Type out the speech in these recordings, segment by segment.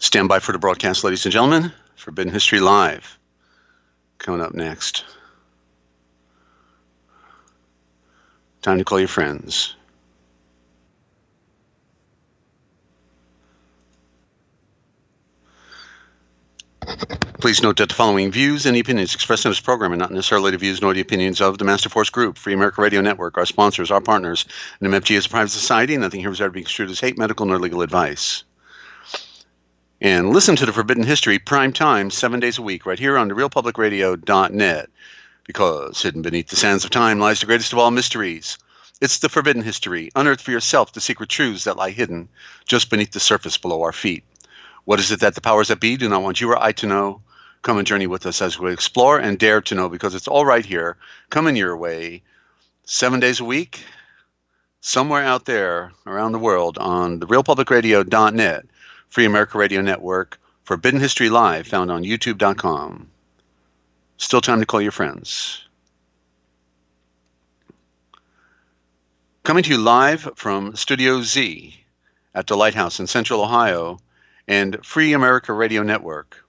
Stand by for the broadcast, ladies and gentlemen. Forbidden History Live. Coming up next. Time to call your friends. Please note that the following views and opinions expressed in this program are not necessarily the views nor the opinions of the Master Force Group, Free America Radio Network, our sponsors, our partners, and MFG is a private society. Nothing here is ever being construed as hate, medical, nor legal advice. And listen to the Forbidden History prime time 7 days a week right here on therealpublicradio.net, because hidden beneath the sands of time lies the greatest of all mysteries. It's the Forbidden History. Unearth for yourself the secret truths that lie hidden just beneath the surface below our feet. What is it that the powers that be do not want you or I to know? Come and journey with us as we explore and dare to know, because it's all right here, coming your way 7 days a week, somewhere out there around the world on therealpublicradio.net, Free America Radio Network, Forbidden History Live, found on youtube.com. Still time to call your friends. Coming to you live from Studio Z at the Lighthouse in Central Ohio and Free America Radio Network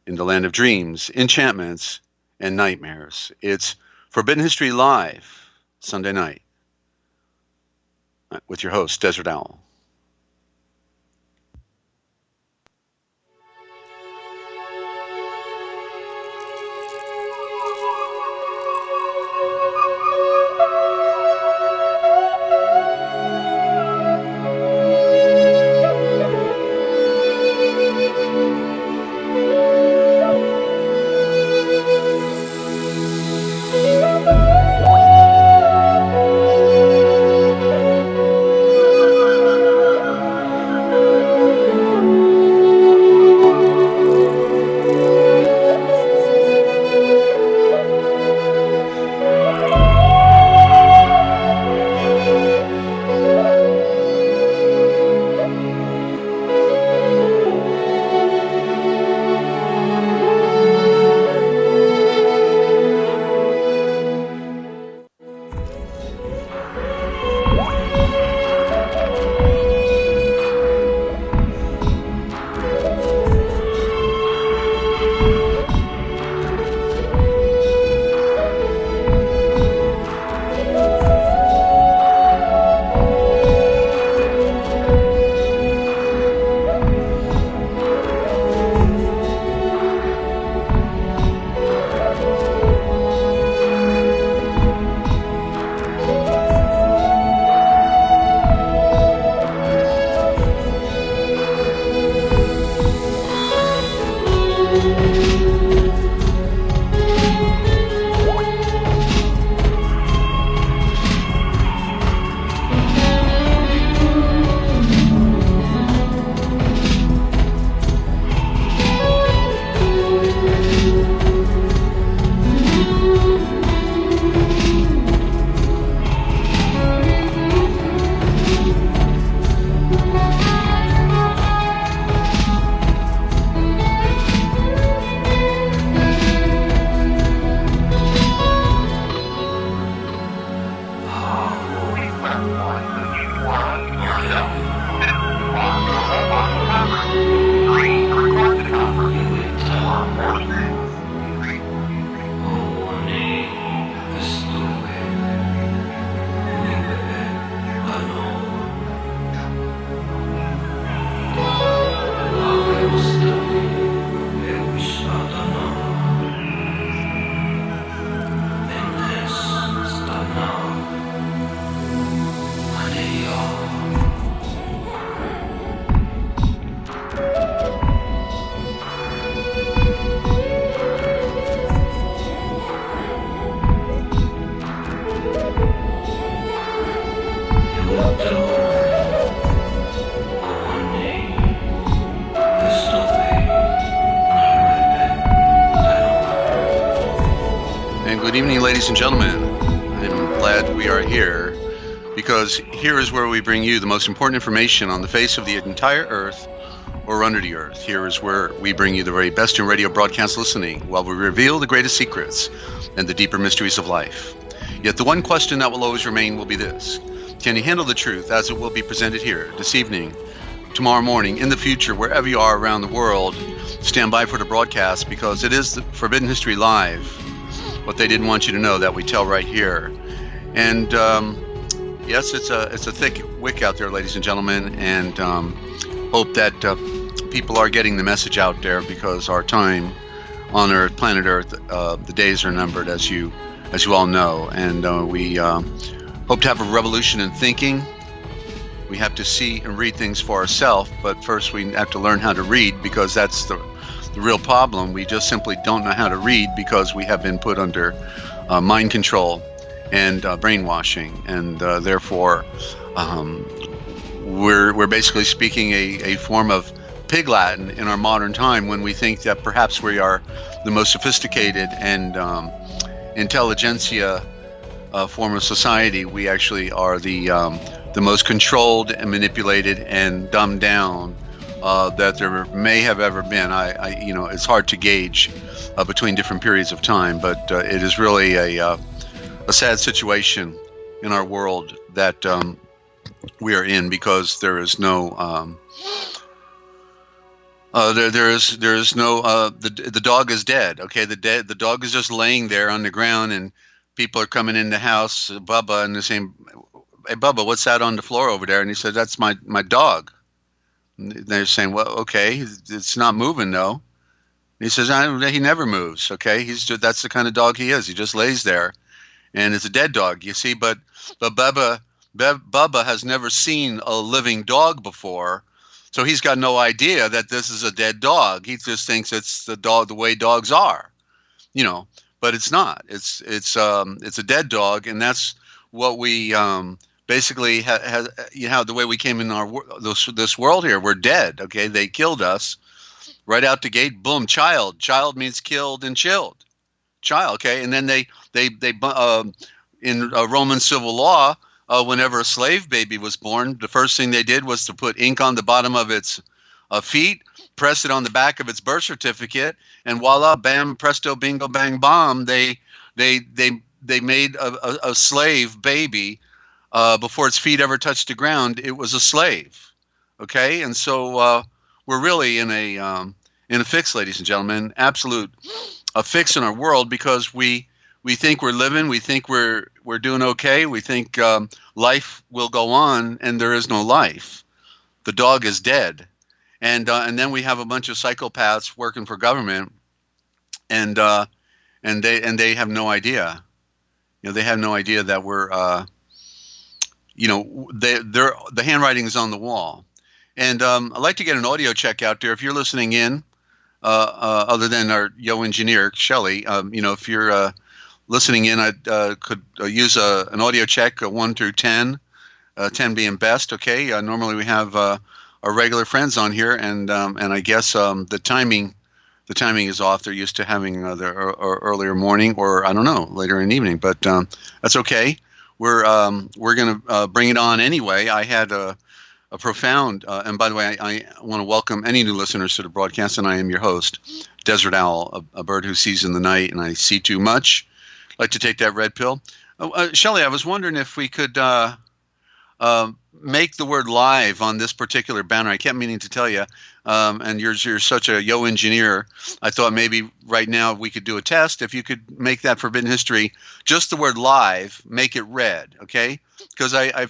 in the land of dreams, enchantments, and nightmares. It's Forbidden History Live, Sunday night, with your host, Dezert-Owl. Good evening, ladies and gentlemen. I'm glad we are here, because here is where we bring you the most important information on the face of the entire earth or under the earth. Here is where we bring you the very best in radio broadcast listening, while we reveal the greatest secrets and the deeper mysteries of life. Yet the one question that will always remain will be this: can you handle the truth as it will be presented here this evening tomorrow morning, in the future, wherever you are around the world, stand by for the broadcast, because it is the Forbidden History Live. What they didn't want you to know that we tell right here. And yes, it's a thick wick out there, ladies and gentlemen, and hope that people are getting the message out there, because our time on Earth, planet Earth, the days are numbered, as you all know, and we hope to have a revolution in thinking. We have to see and read things for ourselves, but first we have to learn how to read, because that's the real problem. We just simply don't know how to read because we have been put under mind control and brainwashing, and therefore we're basically speaking a form of Pig Latin in our modern time, when we think that perhaps we are the most sophisticated and intelligentsia form of society. We actually are the most controlled and manipulated and dumbed down that there may have ever been. It's hard to gauge between different periods of time, but it is really a sad situation in our world that we are in, because there is no there is no the dog is dead. Okay, the dog is just laying there on the ground, and people are coming in the house, Bubba, and they're saying, "Hey, Bubba, what's that on the floor over there?" And he said, "That's my dog." And they're saying, "Well, okay, it's not moving though." And he says, "He never moves." Okay, that's the kind of dog he is. He just lays there, and it's a dead dog. You see, but Bubba has never seen a living dog before. So he's got no idea that this is a dead dog. He just thinks it's the way dogs are, but it's not. It's a dead dog, and that's what we basically the way we came in this world here. We're dead. Okay, they killed us right out the gate. Boom, child. Child means killed and chilled. Child. Okay, and then they in Roman civil law. Whenever a slave baby was born, the first thing they did was to put ink on the bottom of its feet, press it on the back of its birth certificate, and voila, bam, presto, bingo, bang, bomb. They made a slave baby before its feet ever touched the ground. It was a slave. Okay, and so we're really in a fix, ladies and gentlemen, absolute a fix in our world, because we think we're living, we think we're doing okay, we think life will go on, and there is no life. The dog is dead, and then we have a bunch of psychopaths working for government, and they have no idea. They have no idea that we're the handwriting is on the wall. And I'd like to get an audio check out there if you're listening in, other than our engineer Shelley. If you're listening in, I could use an audio check, 1 through 10, 10 being best. Okay, normally we have our regular friends on here, and I guess the timing is off. They're used to having their earlier morning, or I don't know, later in the evening, but that's okay. We're going to bring it on anyway. I had a profound, and by the way, I want to welcome any new listeners to the broadcast, and I am your host, Dezert-Owl, a bird who sees in the night, and I see too much. Like to take that red pill. Shelley, I was wondering if we could make the word live on this particular banner. I kept meaning to tell you, and you're such a engineer. I thought maybe right now we could do a test. If you could make that Forbidden History, just the word live, make it red, okay? Because I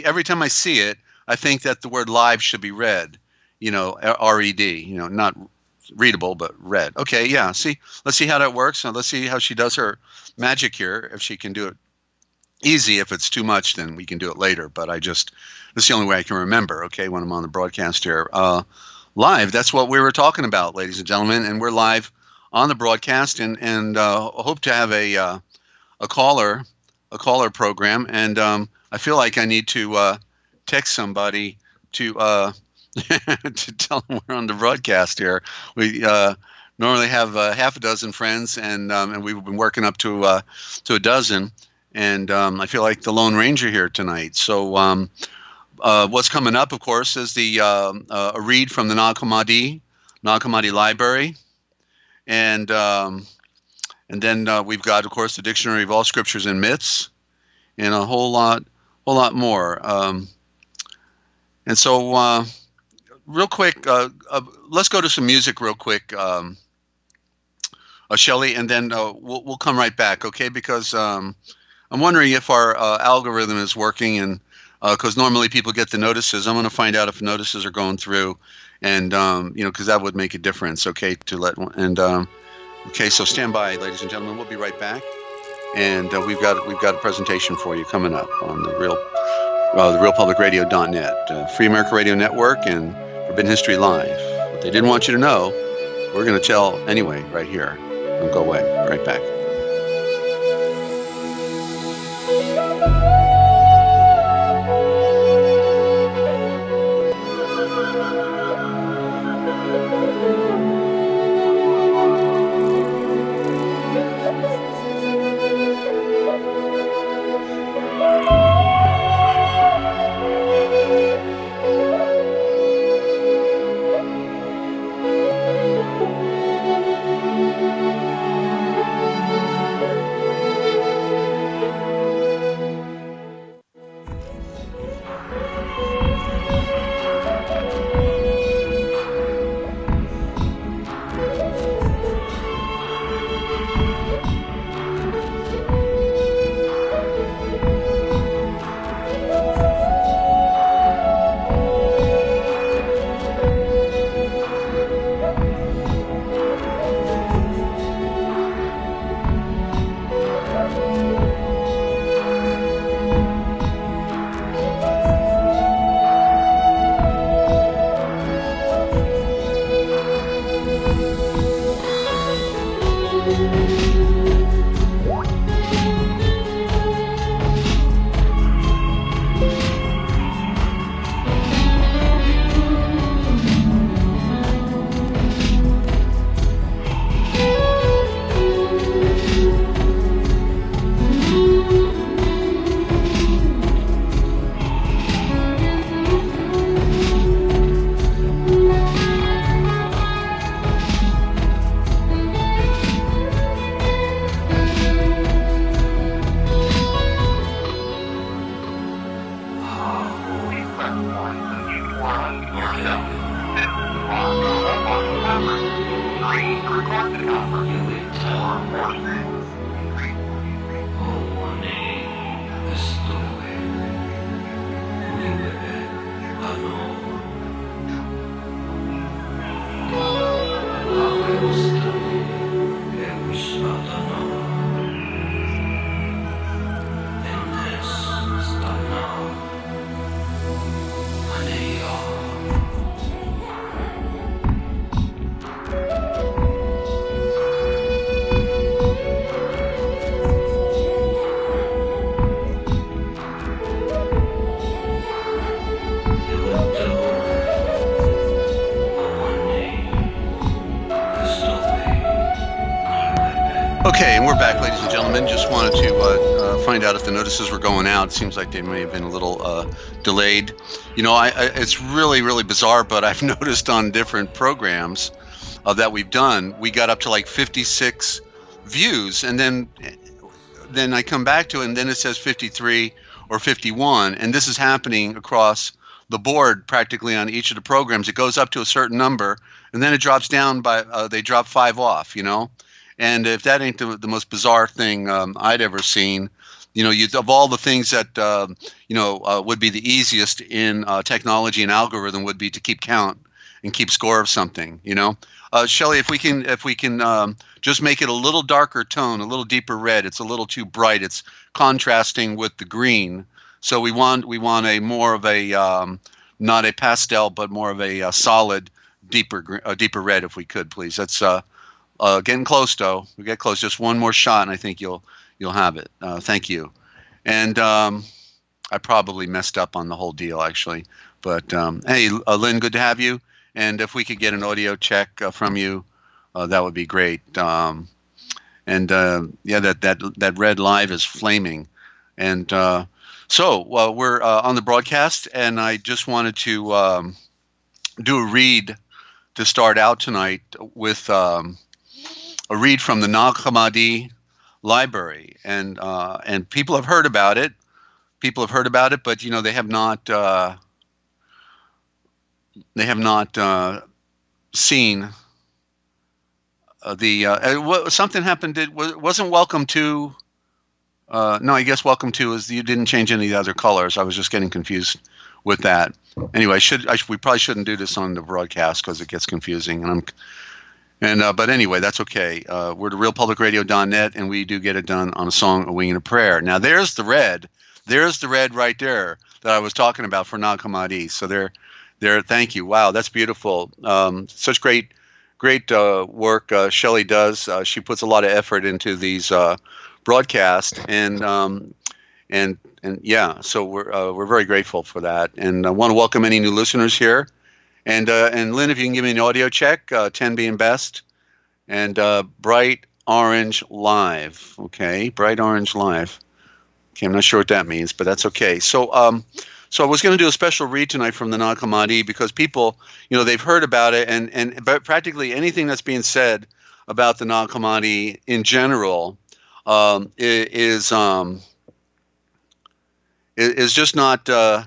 every time I see it, I think that the word live should be red, R-E-D, not readable, but red. Okay, yeah. Let's see how that works. Now let's see how she does her magic here. If she can do it easy, if it's too much, then we can do it later. But that's the only way I can remember. Okay, when I'm on the broadcast here, live. That's what we were talking about, ladies and gentlemen, and we're live on the broadcast, and hope to have a caller program. And I feel like I need to text somebody to. To tell them we're on the broadcast here. We normally have half a dozen friends, and we've been working up to a dozen, and I feel like the Lone Ranger here tonight. So what's coming up, of course, is a read from the Nag Hammadi Library, and then we've got, of course, the Dictionary of All Scriptures and Myths, and a whole lot more. And so real quick, let's go to some music real quick, Shelley, and then we'll come right back, okay? Because I'm wondering if our algorithm is working, and because normally people get the notices. I'm going to find out if notices are going through, and because that would make a difference, okay? Okay, so stand by, ladies and gentlemen. We'll be right back, and we've got a presentation for you coming up on the realpublicradio.net, Free America Radio Network, and Forbidden History Live. What they didn't want you to know, we're going to tell anyway, right here. Don't go away. Right back. Okay, and we're back, ladies and gentlemen. Just wanted to find out if the notices were going out. It seems like they may have been a little delayed. It's really, really bizarre, but I've noticed on different programs that we've done, we got up to like 56 views, and then I come back to it, and then it says 53 or 51, and this is happening across the board practically on each of the programs. It goes up to a certain number, and then it drops down by they drop 5 off, And if that ain't the most bizarre thing I'd ever seen, of all the things that would be the easiest in technology and algorithm would be to keep count and keep score of something. Shelley, if we can just make it a little darker tone, a little deeper red. It's a little too bright. It's contrasting with the green. So we want a more of a not a pastel, but more of a solid, deeper red, if we could, please. That's getting close, though. We get close. Just one more shot, and I think you'll have it. Thank you. And I probably messed up on the whole deal, actually. But hey, Lynn, good to have you. And if we could get an audio check from you, that would be great. Yeah, that red live is flaming. And so we're on the broadcast, and I just wanted to do a read to start out tonight with a read from the Nag Hammadi library, and people have heard about it. But they have not seen something happened. It wasn't Welcome to. No, I guess Welcome to is you didn't change any of the other colors. I was just getting confused with that. Anyway, we probably shouldn't do this on the broadcast because it gets confusing. But anyway, that's okay. We're the realpublicradio.net, and we do get it done on a song, a wing, and a prayer. Now, there's the red. There's the red right there that I was talking about for Nag Hammadi. So there. Thank you. Wow, that's beautiful. Such great work Shelley does. She puts a lot of effort into these broadcasts, and yeah. So we're very grateful for that, and I want to welcome any new listeners here. And Lynn, if you can give me an audio check, 10 being best, and Bright Orange Live. Okay, Bright Orange Live. Okay, I'm not sure what that means, but that's okay. So I was going to do a special read tonight from the Nag Hammadi because people, they've heard about it, and practically anything that's being said about the Nag Hammadi in general is just not. The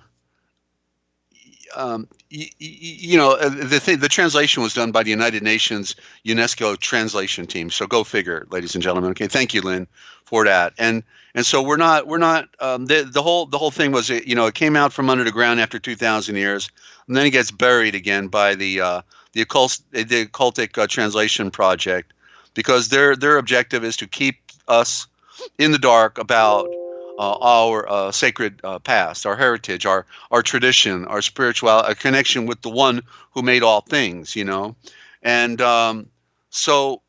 translation was done by the United Nations UNESCO translation team. So go figure, ladies and gentlemen. Okay, thank you, Lynn, for that. And so we're not. The whole thing was, it came out from under the ground after 2,000 years, and then it gets buried again by the occultic translation project, because their objective is to keep us in the dark about our sacred past, our heritage, our tradition, our spiritual connection with the one who made all things, and so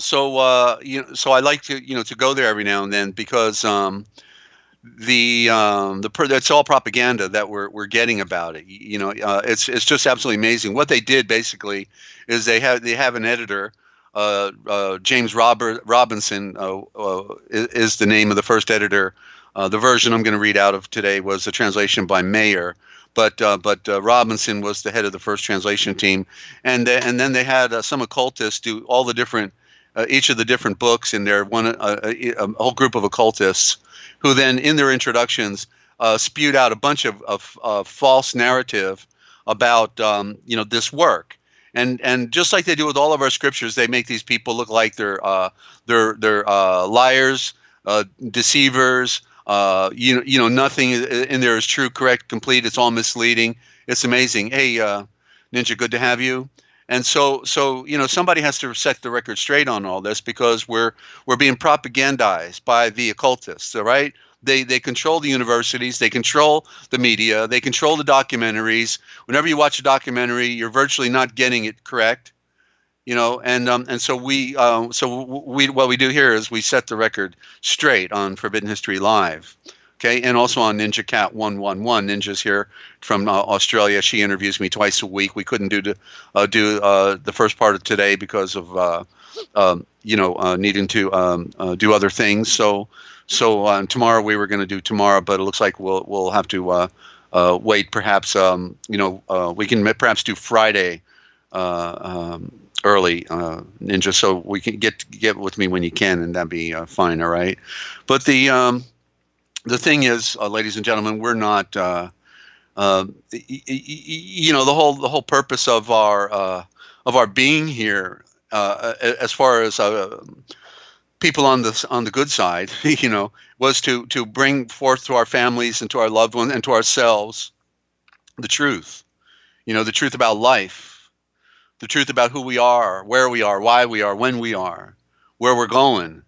I like to go there every now and then because that's all propaganda that we're getting about it. It's just absolutely amazing. What they did basically is they have an editor. James Robinson is the name of the first editor. The version I'm going to read out of today was a translation by Mayer, but Robinson was the head of the first translation team, and then they had some occultists do all the different each of the different books in their a whole group of occultists who then in their introductions spewed out a bunch of false narrative about this work. And just like they do with all of our scriptures, they make these people look like they're liars, deceivers. Nothing in there is true, correct, complete. It's all misleading. It's amazing. Hey, Ninja, good to have you. And so somebody has to set the record straight on all this because we're being propagandized by the occultists. All right. They control the universities, they control the media, they control the documentaries. Whenever you watch a documentary, you're virtually not getting it correct, and so what we do here is we set the record straight on Forbidden History Live, okay, and also on Ninja Cat 111. Ninja's here from Australia. She interviews me twice a week. We couldn't do the first part of today because of needing to do other things. So tomorrow we were going to do tomorrow, but it looks like we'll have to wait. Perhaps we can perhaps do Friday early, Ninja, so we can get with me when you can, and that'd be fine. All right. But the thing is, ladies and gentlemen, we're not. The whole purpose of our being here, as far as people on the good side, was to bring forth to our families and to our loved ones and to ourselves the truth, the truth about life, the truth about who we are, where we are, why we are, when we are, where we're going.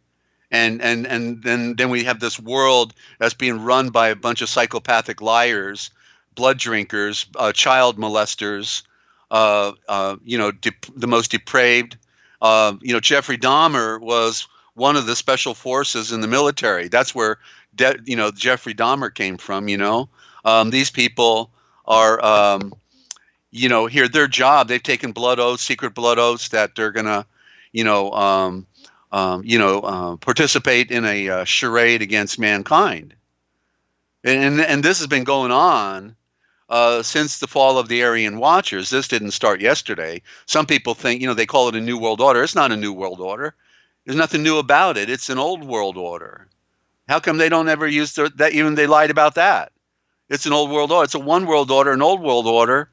And then we have this world that's being run by a bunch of psychopathic liars, blood drinkers, child molesters, the most depraved. Jeffrey Dahmer was one of the special forces in the military. That's where, Jeffrey Dahmer came from. These people are, here their job. They've taken blood oaths, secret blood oaths, that they're gonna, participate in a charade against mankind. And this has been going on since the fall of the Aryan Watchers. This didn't start yesterday. Some people think, they call it a new world order. It's not a new world order. There's nothing new about it. It's an old world order. How come they don't ever use that? Even they lied about that. It's an old world order. It's a one world order, an old world order.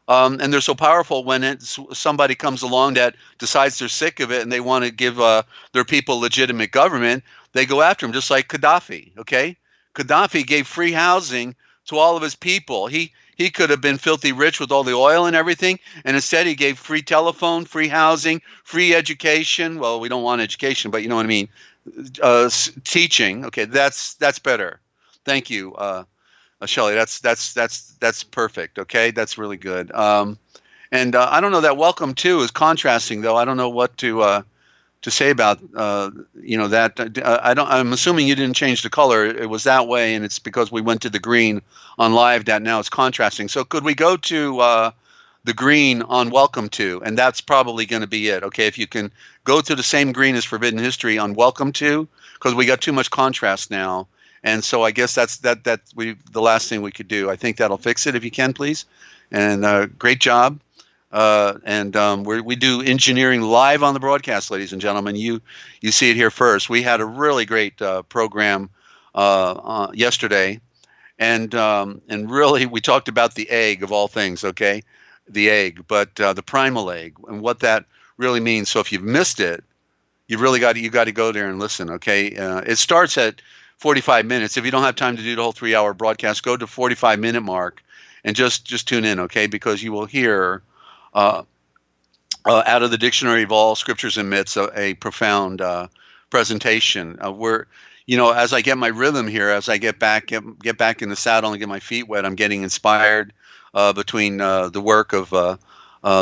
And they're so powerful when somebody comes along that decides they're sick of it and they want to give their people legitimate government, they go after them, just like Gaddafi. Okay, Gaddafi gave free housing to all of his people. He could have been filthy rich with all the oil and everything, and instead he gave free telephone, free housing, free education. Well, we don't want education, but you know what I mean. Teaching. Okay, that's better. Thank you. Shelley, that's perfect. Okay, that's really good. And I don't know, that welcome to is contrasting, though. I don't know what to say about that. I don't. I'm assuming you didn't change the color. It was that way, and it's because we went to the green on live that now it's contrasting. So could we go to the green on welcome to, and that's probably going to be it. Okay, if you can go to the same green as Forbidden History on welcome to, because we got too much contrast now. And so I guess that's the last thing we could do. I think that'll fix it if you can, please. And great job. We do engineering live on the broadcast, ladies and gentlemen. You see it here first. We had a really great program yesterday, and really we talked about the egg of all things. Okay, the egg, but the primal egg and what that really means. So if you've missed it, you got to go there and listen. Okay, it starts at 45 minutes. If you don't have time to do the whole 3-hour broadcast, go to 45-minute mark and just tune in, okay? Because you will hear out of the Dictionary of All Scriptures and Myths a profound presentation. Where, as I get my rhythm here, as I get back in the saddle and get my feet wet, I'm getting inspired between the work of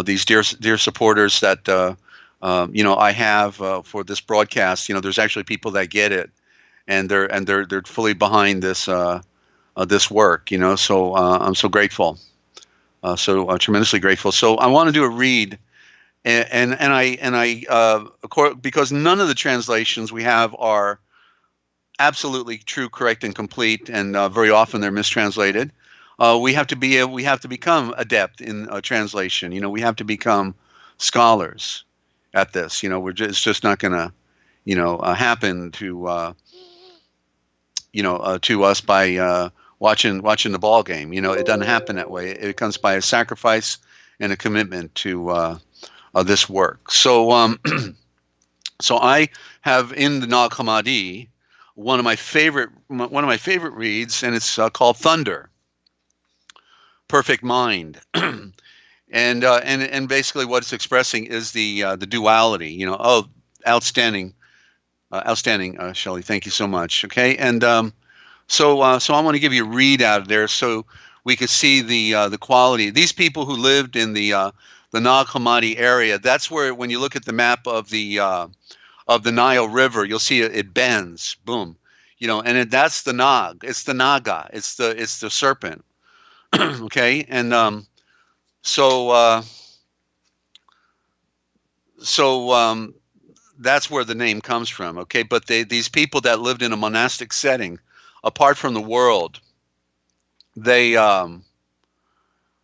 these dear supporters that I have for this broadcast. There's actually people that get it. And they're fully behind this this work, So I'm so grateful, tremendously grateful. So I want to do a read, and I because none of the translations we have are absolutely true, correct, and complete, and very often they're mistranslated. We have to become adept in translation. We have to become scholars at this. It's just not going to happen to. To us by watching the ball game. It doesn't happen that way. It comes by a sacrifice and a commitment to this work. So, so I have in the Nag Hammadi one of my favorite reads, and it's called Thunder, Perfect Mind. And basically what it's expressing is the duality. Outstanding. Outstanding, Shelley. Thank you so much. Okay, and so I want to give you a read out of there so we could see the quality. These people who lived in the Nag Hammadi area. That's where, when you look at the map of the Nile River, you'll see it bends. Boom, and that's the Nag. It's the Naga. It's the serpent. Okay, and so. That's where the name comes from, okay? But these people that lived in a monastic setting, apart from the world, they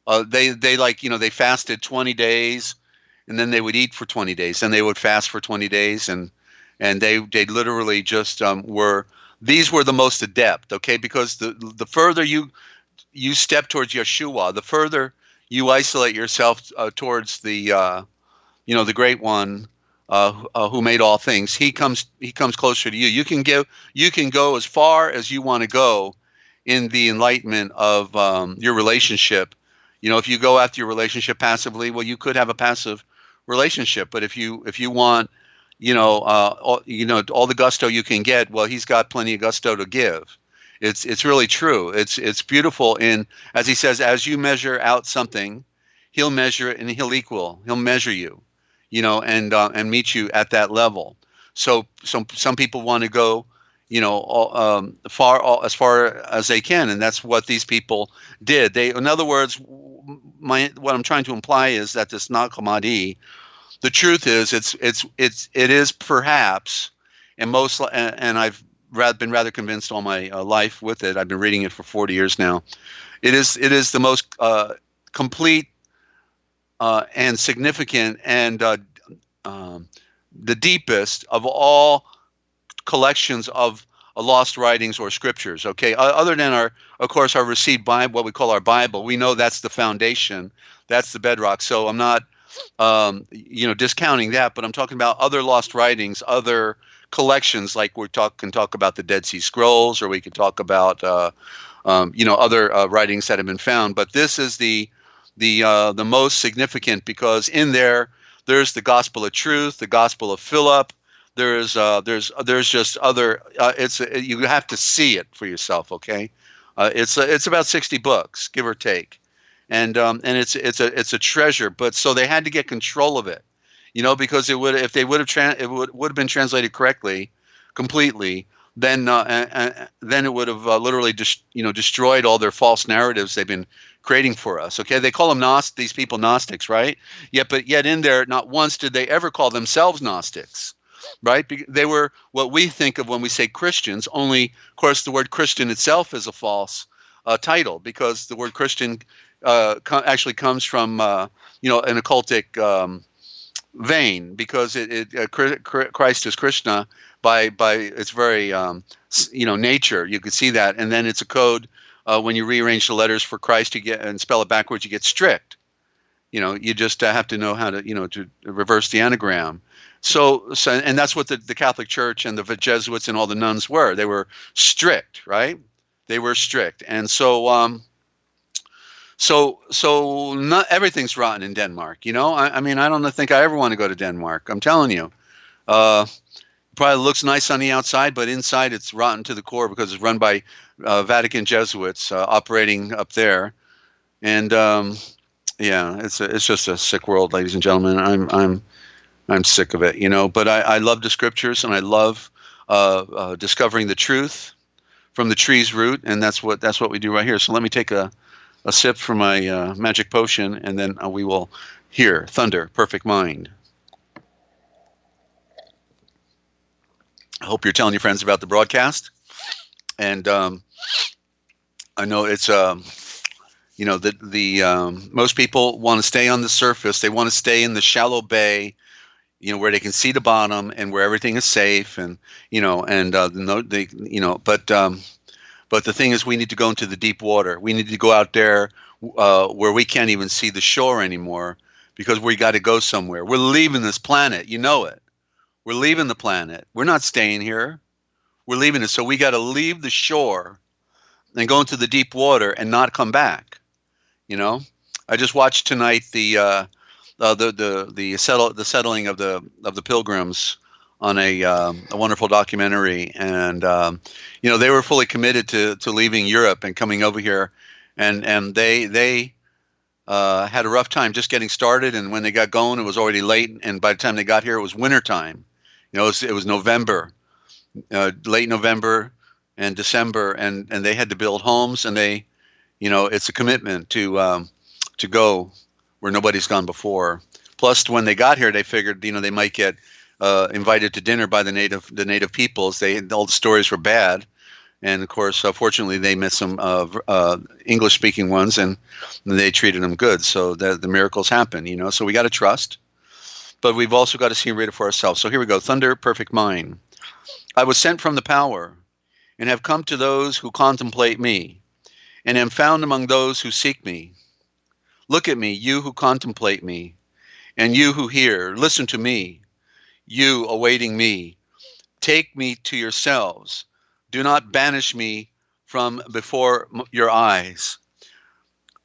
they fasted 20 days, and then they would eat for 20 days, and they would fast for 20 days, and they literally just these were the most adept, okay? Because the further you step towards Yeshua, the further you isolate yourself towards the the Great One. Who made all things. He comes closer to you. You can go as far as you want to go in the enlightenment of your relationship. If you go after your relationship passively, well, you could have a passive relationship. But if you want, all the gusto you can get, well, he's got plenty of gusto to give. It's really true. It's beautiful. As he says, as you measure out something, he'll measure it and he'll measure you. And meet you at that level. So some people want to go, as far as they can, and that's what these people did. In other words, what I'm trying to imply is that this Nag Hammadi, the truth is, it is perhaps, and I've been rather convinced all my life with it. I've been reading it for 40 years now. It is the most complete. And significant and the deepest of all collections of lost writings or scriptures. Okay, other than of course, our received Bible, what we call our Bible. We know that's the foundation, that's the bedrock. So I'm not, discounting that, but I'm talking about other lost writings, other collections, like can talk about the Dead Sea Scrolls, or we could talk about other writings that have been found. But this is the most significant, because in there's the Gospel of Truth, the Gospel of Philip. There's just other. You have to see it for yourself. Okay, it's about 60 books, give or take, and it's a treasure. But so they had to get control of it, because if they would have it would have been translated correctly, completely. Then it would have literally destroyed all their false narratives they've been creating for us. Okay, they call them these people Gnostics, right? Yet in there, not once did they ever call themselves Gnostics, right? They were what we think of when we say Christians. Only, of course, the word Christian itself is a false title, because the word Christian actually comes from an occultic vein, because Christ is Krishna by its very nature. You could see that, and then it's a code. When you rearrange the letters for Christ and spell it backwards, you get strict. You just have to know how to reverse the anagram. So and that's what the Catholic Church and the Jesuits and all the nuns were. They were strict, right? They were strict, and so not everything's rotten in Denmark. I mean, I don't think I ever want to go to Denmark. I'm telling you. Probably looks nice on the outside, but inside it's rotten to the core, because it's run by Vatican Jesuits operating up there, and it's just a sick world, ladies and gentlemen. I'm sick of it, But I love the scriptures, and I love discovering the truth from the tree's root, and that's what we do right here. So let me take a sip from my magic potion, and then we will hear Thunder, Perfect Mind. I hope you're telling your friends about the broadcast, and I know it's most people want to stay on the surface. They want to stay in the shallow bay, where they can see the bottom and where everything is safe, and but the thing is, we need to go into the deep water. We need to go out there where we can't even see the shore anymore, because we got to go somewhere. We're leaving this planet, it. We're leaving the planet. We're not staying here. We're leaving it. So we got to leave the shore and go into the deep water and not come back. I just watched tonight the settling of the pilgrims on a wonderful documentary, and they were fully committed to leaving Europe and coming over here, and they had a rough time just getting started. And when they got going, it was already late, and by the time they got here, it was wintertime. It was November, late November and December, and they had to build homes, and it's a commitment to go where nobody's gone before. Plus, when they got here, they figured, they might get invited to dinner by the native peoples. All the stories were bad, and of course, fortunately, they met some English-speaking ones, and they treated them good. So the miracles happen. So we got to trust. But we've also got to see and read it for ourselves. So here we go. Thunder, Perfect Mind. I was sent from the power, and have come to those who contemplate me, and am found among those who seek me. Look at me, you who contemplate me, and you who hear. Listen to me, you awaiting me. Take me to yourselves. Do not banish me from before your eyes.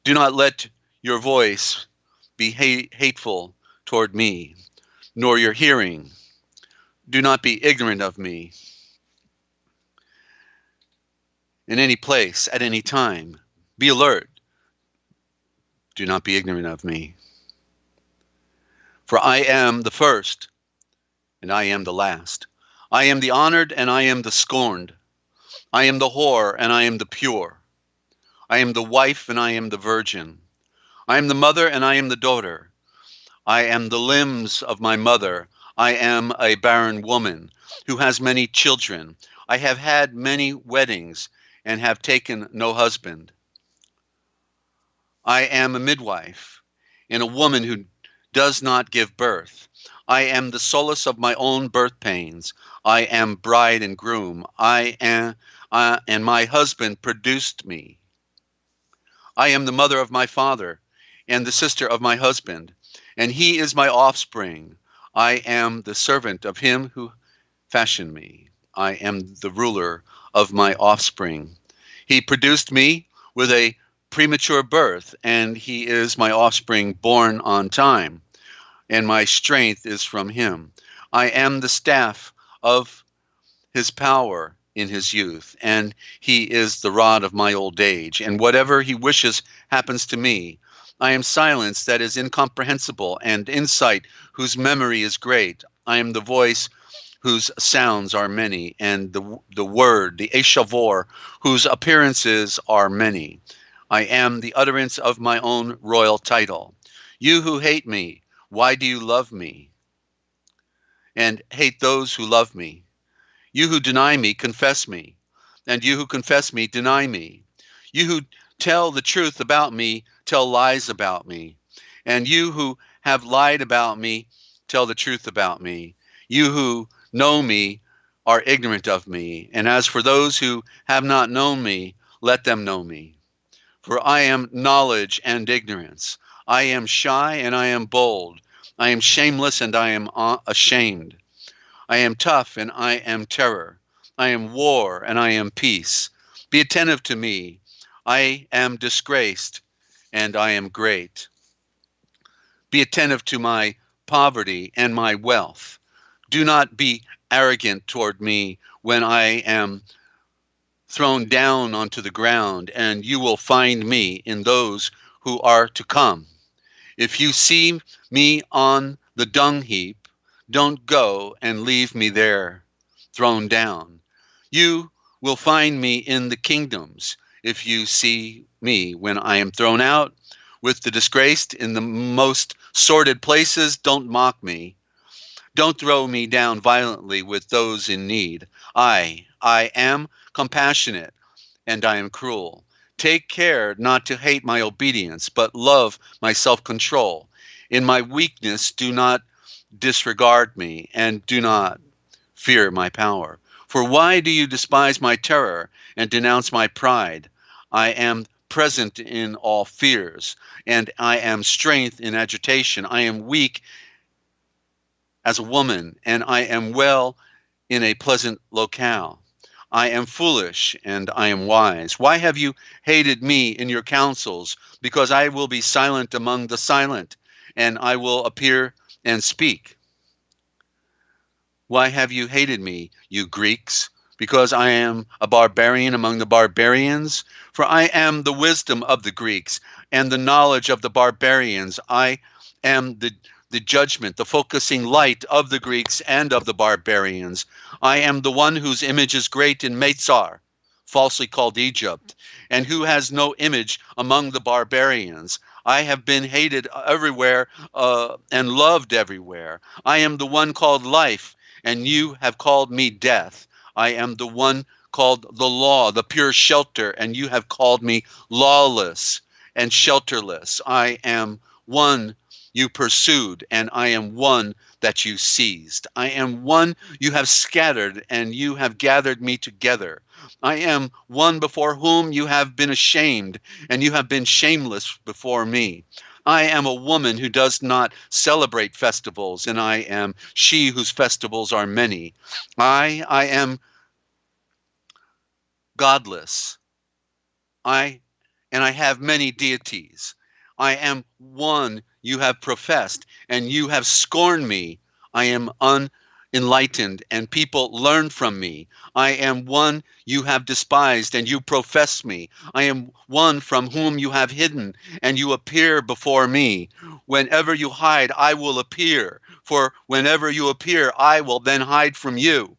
Do not let your voice be hateful toward me, nor your hearing. Do not be ignorant of me. In any place, at any time, be alert. Do not be ignorant of me. For I am the first, and I am the last. I am the honored, and I am the scorned. I am the whore, and I am the pure. I am the wife, and I am the virgin. I am the mother, and I am the daughter. I am the limbs of my mother. I am a barren woman who has many children. I have had many weddings and have taken no husband. I am a midwife and a woman who does not give birth. I am the solace of my own birth pains. I am bride and groom. And my husband produced me. I am the mother of my father and the sister of my husband, and he is my offspring. I am the servant of him who fashioned me. I am the ruler of my offspring. He produced me with a premature birth, and he is my offspring born on time, and my strength is from him. I am the staff of his power in his youth, and he is the rod of my old age, and whatever he wishes happens to me. I am silence that is incomprehensible, and insight whose memory is great. I am the voice whose sounds are many, and the word, the eshavor, whose appearances are many. I am the utterance of my own royal title. You who hate me, why do you love me and hate those who love me? You who deny me, confess me, and you who confess me, deny me. You who tell the truth about me, tell lies about me, and you who have lied about me, tell the truth about me. You who know me are ignorant of me, and as for those who have not known me, let them know me. For I am knowledge and ignorance. I am shy and I am bold. I am shameless and I am ashamed. I am tough and I am terror. I am war and I am peace. Be attentive to me. I am disgraced and I am great. Be attentive to my poverty and my wealth. Do not be arrogant toward me when I am thrown down onto the ground, and you will find me in those who are to come. If you see me on the dung heap, don't go and leave me there, thrown down. You will find me in the kingdoms. If you see me when I am thrown out with the disgraced in the most sordid places, don't mock me. Don't throw me down violently with those in need. I am compassionate and I am cruel. Take care not to hate my obedience, but love my self-control. In my weakness, do not disregard me and do not fear my power. For why do you despise my terror and denounce my pride? I am present in all fears, and I am strength in agitation. I am weak as a woman, and I am well in a pleasant locale. I am foolish and I am wise. Why have you hated me in your counsels? Because I will be silent among the silent, and I will appear and speak. Why have you hated me, you Greeks? Because I am a barbarian among the barbarians? For I am the wisdom of the Greeks and the knowledge of the barbarians. I am the judgment, the focusing light of the Greeks and of the barbarians. I am the one whose image is great in Metsar, falsely called Egypt, and who has no image among the barbarians. I have been hated everywhere and loved everywhere. I am the one called life, and you have called me death. I am the one called the law, the pure shelter, and you have called me lawless and shelterless. I am one you pursued, and I am one that you seized. I am one you have scattered, and you have gathered me together. I am one before whom you have been ashamed, and you have been shameless before me. I am a woman who does not celebrate festivals, and I am she whose festivals are many. I am godless. I have many deities. I am one you have professed, and you have scorned me. I am unenlightened, and people learn from me. I am one you have despised, and you profess me. I am one from whom you have hidden, and you appear before me. Whenever you hide, I will appear. For whenever you appear, I will then hide from you.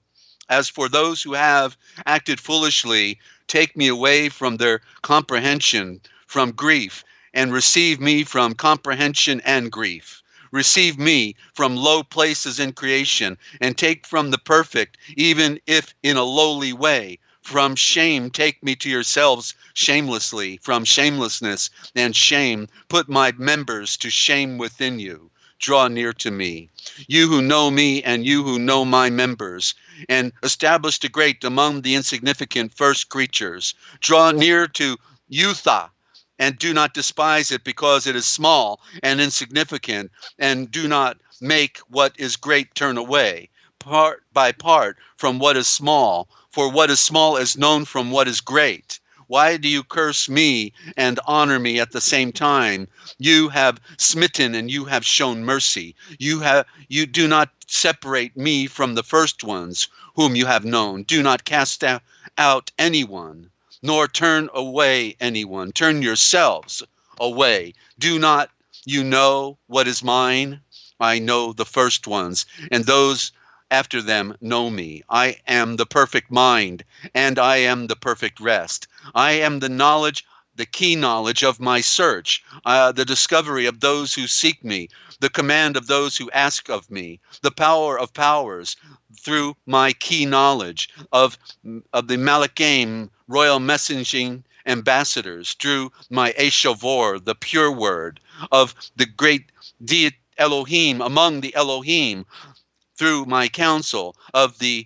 As for those who have acted foolishly, take me away from their comprehension, from grief, and receive me from comprehension and grief. Receive me from low places in creation, and take from the perfect, even if in a lowly way. From shame, take me to yourselves shamelessly. From shamelessness and shame, put my members to shame within you. draw near to me. You who know me and you who know my members, and establish the great among the insignificant first creatures. Draw near to Eutha, and do not despise it because it is small and insignificant, and do not make what is great turn away, part by part, from what is small, for what is small is known from what is great. Why do you curse me and honor me at the same time? You have smitten and you have shown mercy. You do not separate me from the first ones whom you have known. Do not cast out anyone, nor turn away anyone. Turn yourselves away. Do not you know what is mine? I know the first ones, and those after them know me. I am the perfect mind, and I am the perfect rest. I am the knowledge, the key knowledge of my search, the discovery of those who seek me, the command of those who ask of me, the power of powers through my key knowledge of the Malachim, royal messaging ambassadors, through my Eshavor, the pure word of the great deity Elohim among the Elohim, through my counsel of the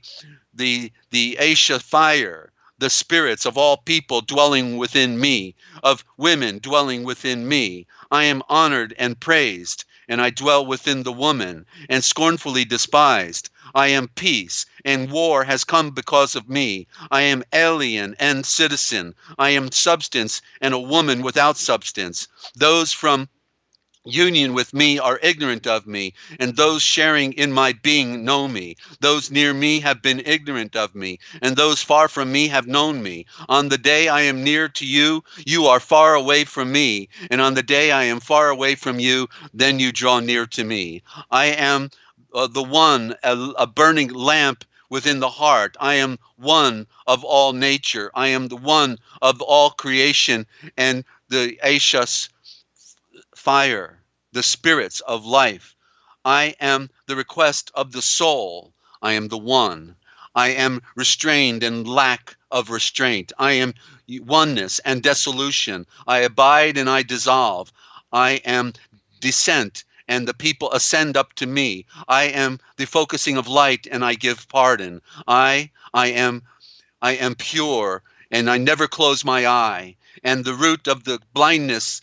Asha fire, the spirits of all people dwelling within me, of women dwelling within me. I am honored and praised, and I dwell within the woman, and scornfully despised. I am peace, and war has come because of me. I am alien and citizen. I am substance and a woman without substance. Those from union with me are ignorant of me, and those sharing in my being know me. Those near me have been ignorant of me, and those far from me have known me. On the day I am near to you, you are far away from me, and on the day I am far away from you, then you draw near to me. I am the one, a burning lamp within the heart. I am one of all nature. I am the one of all creation, and the Ashas fire, the spirits of life. I am the request of the soul. I am the one. I am restrained and lack of restraint. I am oneness and dissolution. I abide and I dissolve. I am descent and the people ascend up to me. I am the focusing of light and I give pardon. I am pure and I never close my eye. And the root of the blindness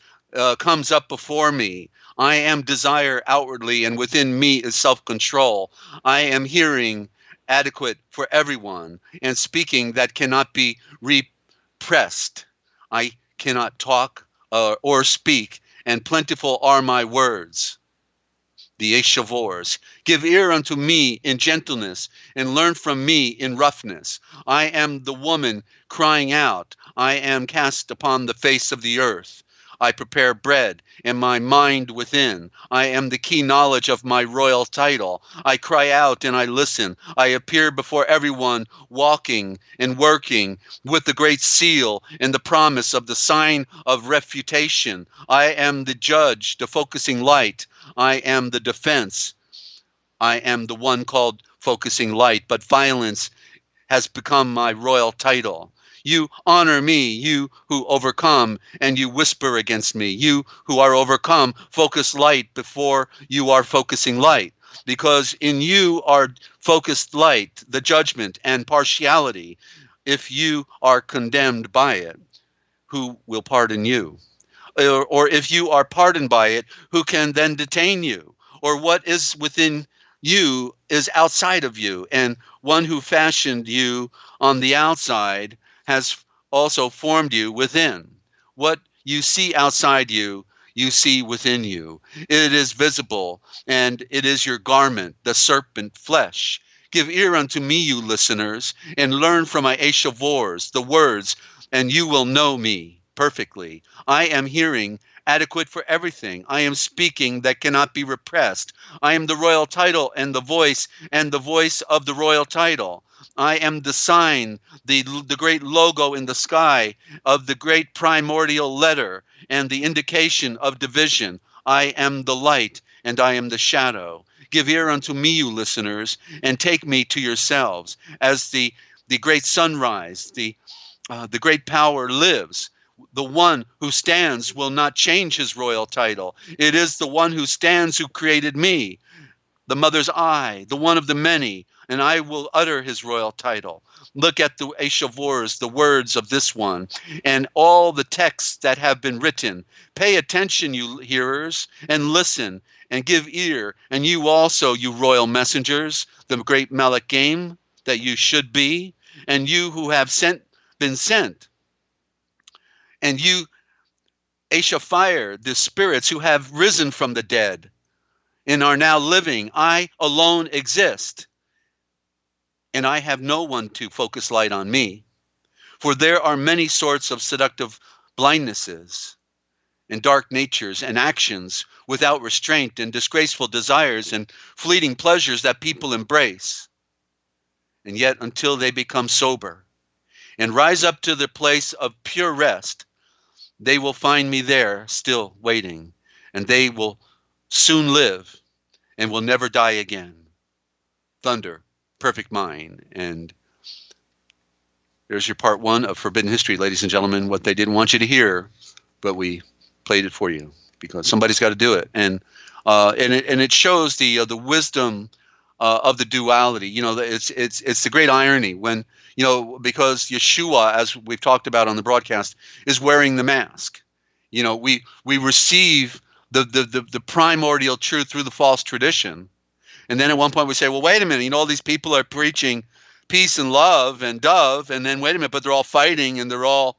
comes up before me. I am desire outwardly, and within me is self-control. I am hearing adequate for everyone, and speaking that cannot be repressed. I cannot talk or speak, and plentiful are my words. The Eshavors, give ear unto me in gentleness, and learn from me in roughness. I am the woman crying out. I am cast upon the face of the earth. I prepare bread in my mind within. I am the key knowledge of my royal title. I cry out and I listen. I appear before everyone, walking and working with the great seal and the promise of the sign of refutation. I am the judge, the focusing light. I am the defense. I am the one called focusing light, but violence has become my royal title. You honor me, you who overcome, and you whisper against me. You who are overcome, focus light before you are focusing light. Because in you are focused light, the judgment and partiality. If you are condemned by it, who will pardon you? Or if you are pardoned by it, who can then detain you? Or what is within you is outside of you, and one who fashioned you on the outside has also formed you within. What you see outside you, you see within you. It is visible, and it is your garment, the serpent flesh. Give ear unto me, you listeners, and learn from my Eshavors, the words, and you will know me perfectly. I am hearing, adequate for everything. I am speaking that cannot be repressed. I am the royal title and the voice of the royal title. I am the sign, the great logo in the sky of the great primordial letter and the indication of division. I am the light and I am the shadow. Give ear unto me, you listeners, and take me to yourselves. As the great sunrise, the great power lives The one who stands will not change his royal title. It is the one who stands who created me, the mother's eye, the one of the many, and I will utter his royal title. Look at the Eshavors, the words of this one, and all the texts that have been written. Pay attention, you hearers, and listen, and give ear, and you also, you royal messengers, the great Malachim that you should be, and you who have been sent, and you, Eshaphir, the spirits who have risen from the dead, and are now living. I alone exist, and I have no one to focus light on me. For there are many sorts of seductive blindnesses and dark natures and actions without restraint and disgraceful desires and fleeting pleasures that people embrace. And yet until they become sober and rise up to the place of pure rest, they will find me there still waiting, and they will soon live and will never die again. Thunder, perfect mind. And there's your part one of Forbidden History, ladies and gentlemen, what they didn't want you to hear, but we played it for you because somebody's got to do it. And it shows the wisdom of the duality. You know, it's the great irony when, you know, because Yeshua, as we've talked about on the broadcast, is wearing the mask. You know, we receive the primordial truth through the false tradition. And then at one point we say, well, wait a minute, you know, all these people are preaching peace and love and dove, and then wait a minute, but they're all fighting and they're all,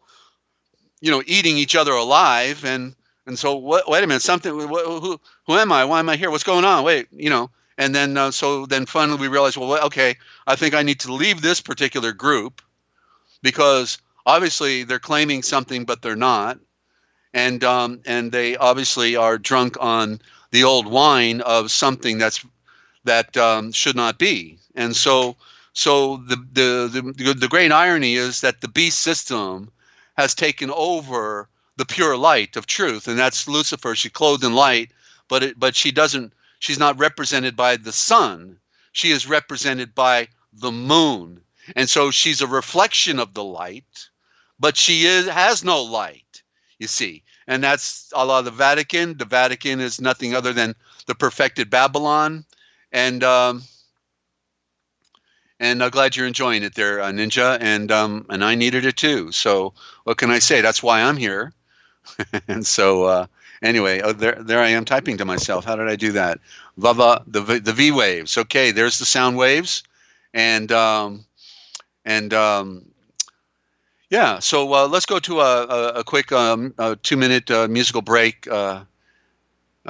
you know, eating each other alive. And so wait a minute, who am I? Why am I here? What's going on? Wait, you know, and then so then finally we realize, well, okay, I think I need to leave this particular group because obviously they're claiming something, but they're not. And they obviously are drunk on the old wine of something that should not be. And so the great irony is that the beast system has taken over the pure light of truth, and that's Lucifer. She's clothed in light, but she's not represented by the sun. She is represented by the moon, and so she's a reflection of the light, but she has no light. You see, and that's a la the Vatican. The Vatican is nothing other than the perfected Babylon, and I'm glad you're enjoying it there, Ninja, and I needed it too. So what can I say? That's why I'm here. And so anyway, there I am typing to myself. How did I do that? Vava, the V waves. Okay, there's the sound waves, and yeah, so let's go to a quick 2-minute musical break,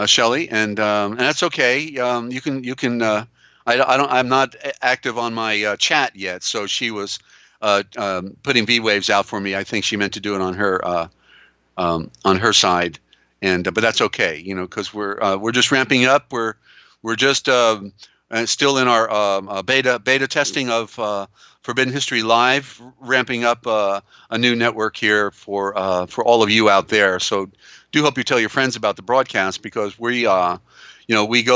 Shelley, and that's okay. You can. I'm not active on my chat yet, so she was putting V waves out for me. I think she meant to do it on her side, and but that's okay, you know, because we're just ramping up. We're just still in our beta testing of Forbidden History Live, ramping up a new network here for all of you out there. So do hope you tell your friends about the broadcast, because we go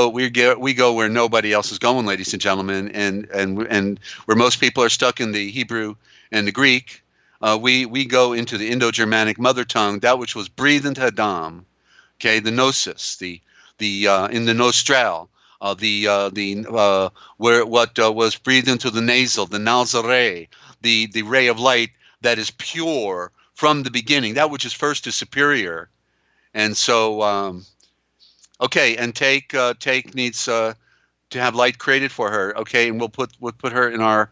where nobody else is going, ladies and gentlemen, and where most people are stuck in the Hebrew and the Greek. We go into the Indo-Germanic mother tongue, that which was breathed into Adam, okay, the gnosis, in the nostral. Where what was breathed into the nasal, the Nazare, the ray of light that is pure from the beginning, that which is first is superior. And so, okay, and take needs to have light created for her, okay, and we'll put her in our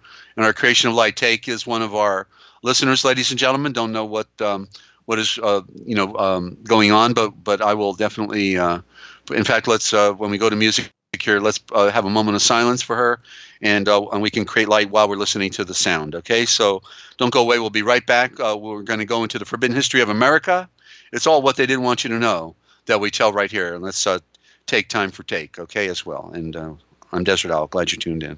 creation of light. Take is one of our listeners, ladies and gentlemen. Don't know what is going on, but I will definitely. In fact, let's when we go to music here, let's have a moment of silence for her, and we can create light while we're listening to the sound. Okay, so don't go away. We'll be right back. We're going to go into the Forbidden History of America. It's all what they didn't want you to know that we tell right here. And let's take time for take, okay, as well. And I'm Dezert-Owl. Glad you tuned in.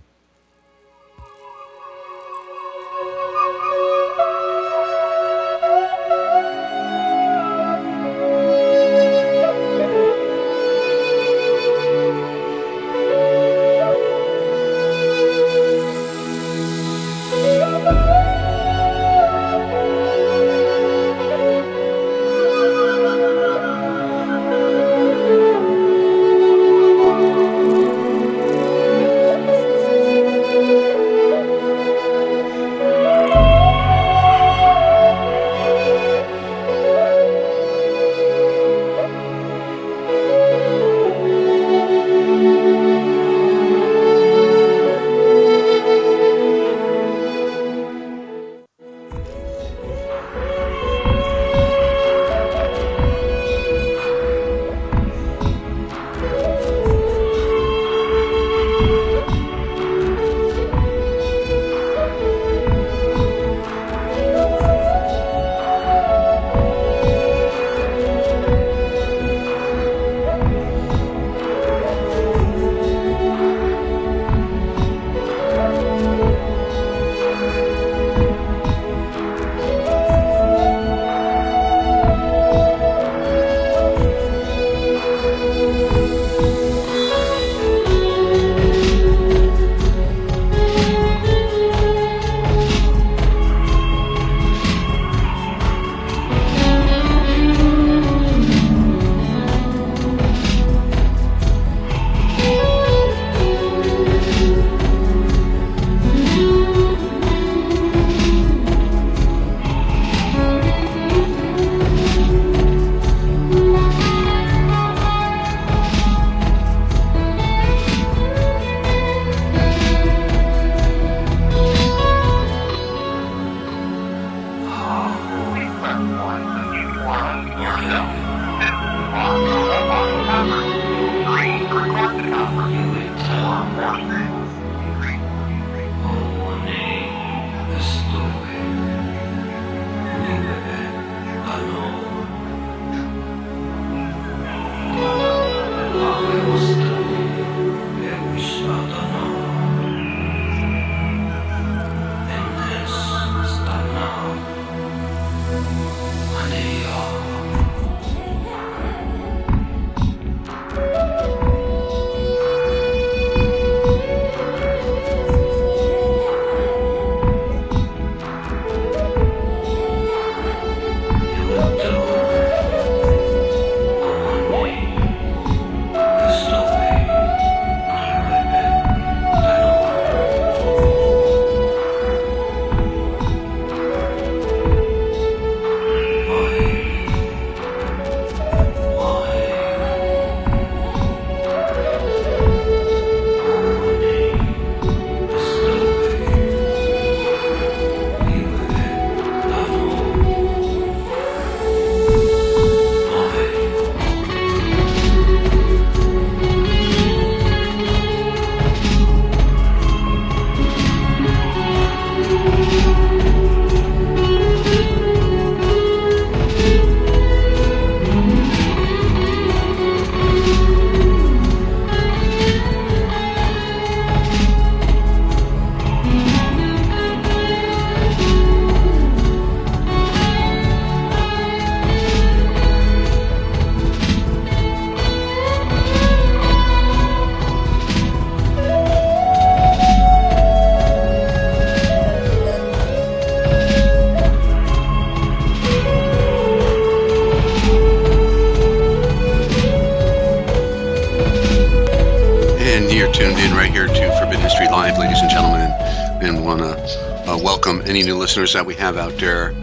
Welcome any new listeners that we have out there,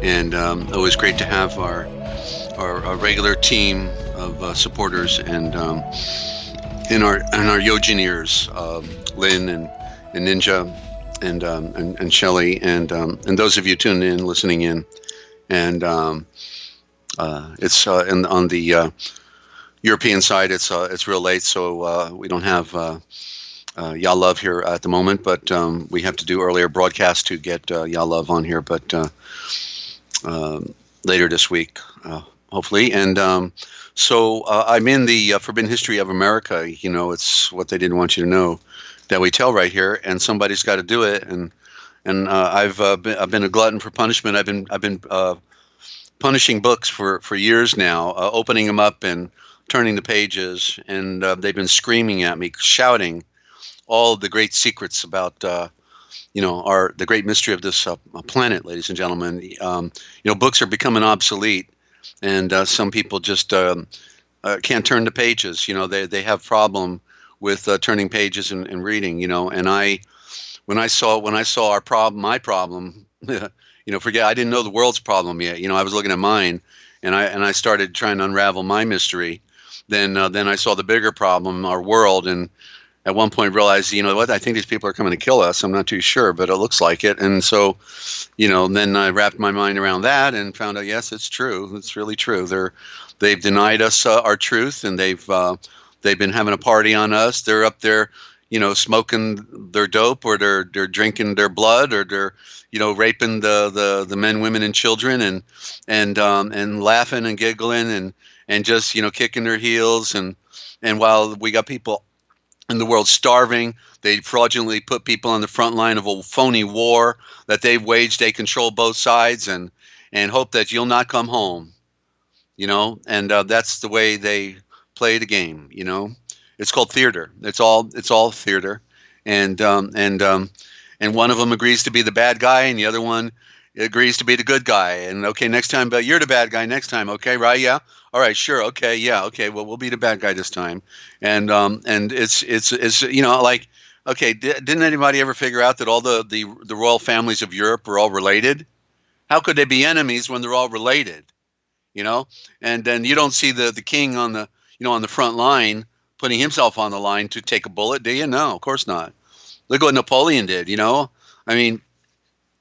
and always great to have our regular team of supporters and our Yogineers, Lynn and Ninja and Shelley and those of you tuned in, listening in, and it's on the European side. It's real late, so we don't have Ya Love here at the moment, but we have to do earlier broadcasts to get Ya Love on here, but later this week, hopefully. And so I'm in the Forbidden History of America. You know, it's what they didn't want you to know that we tell right here, and somebody's got to do it. And I've been a glutton for punishment. I've been punishing books for years now, opening them up and turning the pages, and they've been screaming at me, shouting all the great secrets about, the great mystery of this planet, ladies and gentlemen. Books are becoming obsolete, and some people just can't turn the pages. They have problem with turning pages and reading. And when I saw my problem, forget I didn't know the world's problem yet. I was looking at mine, and I started trying to unravel my mystery. Then I saw the bigger problem, our world, and at one point realized, what, I think these people are coming to kill us. I'm not too sure, but it looks like it. And so, then I wrapped my mind around that and found out, yes, it's true. It's really true. They've denied us our truth, and they've been having a party on us. They're up there, smoking their dope, or they're drinking their blood, or they're, raping the men, women, and children, and laughing and giggling and just, kicking their heels. And while we got people in the world starving, they fraudulently put people on the front line of a phony war that they've waged. They control both sides and hope that you'll not come home, and that's the way they play the game. It's called theater. It's all theater, and one of them agrees to be the bad guy, and the other one agrees to be the good guy. And okay, next time, but you're the bad guy next time. Okay, right? Yeah. All right, sure. Okay, yeah. Okay, well, we'll be the bad guy this time. And it's like, okay, didn't anybody ever figure out that all the royal families of Europe are all related? How could they be enemies when they're all related? And then you don't see the king on the front line putting himself on the line to take a bullet, do you? No, of course not. Look what Napoleon did. I mean,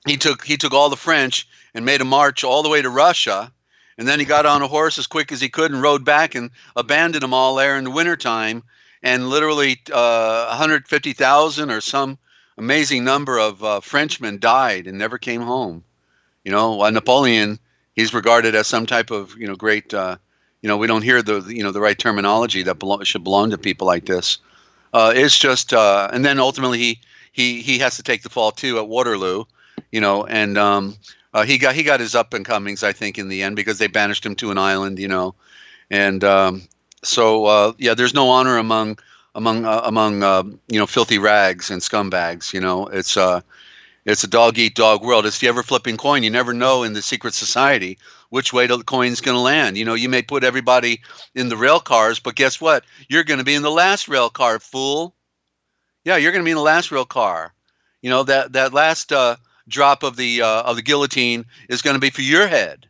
he took all the French and made a march all the way to Russia, and then he got on a horse as quick as he could and rode back and abandoned them all there in the wintertime, and literally 150,000 or some amazing number of Frenchmen died and never came home. Napoleon, he's regarded as some type of great. We don't hear the right terminology that should belong to people like this. It's just, and then ultimately he has to take the fall too at Waterloo, and he got his up and comings, I think, in the end, because they banished him to an island, and there's no honor among filthy rags and scumbags. It's a dog eat dog world. It's the ever flipping coin. You never know in the secret society which way the coin's going to land. You may put everybody in the rail cars, but guess what? You're going to be in the last rail car, fool. Yeah, you're going to be in the last rail car. That last drop of the guillotine is going to be for your head.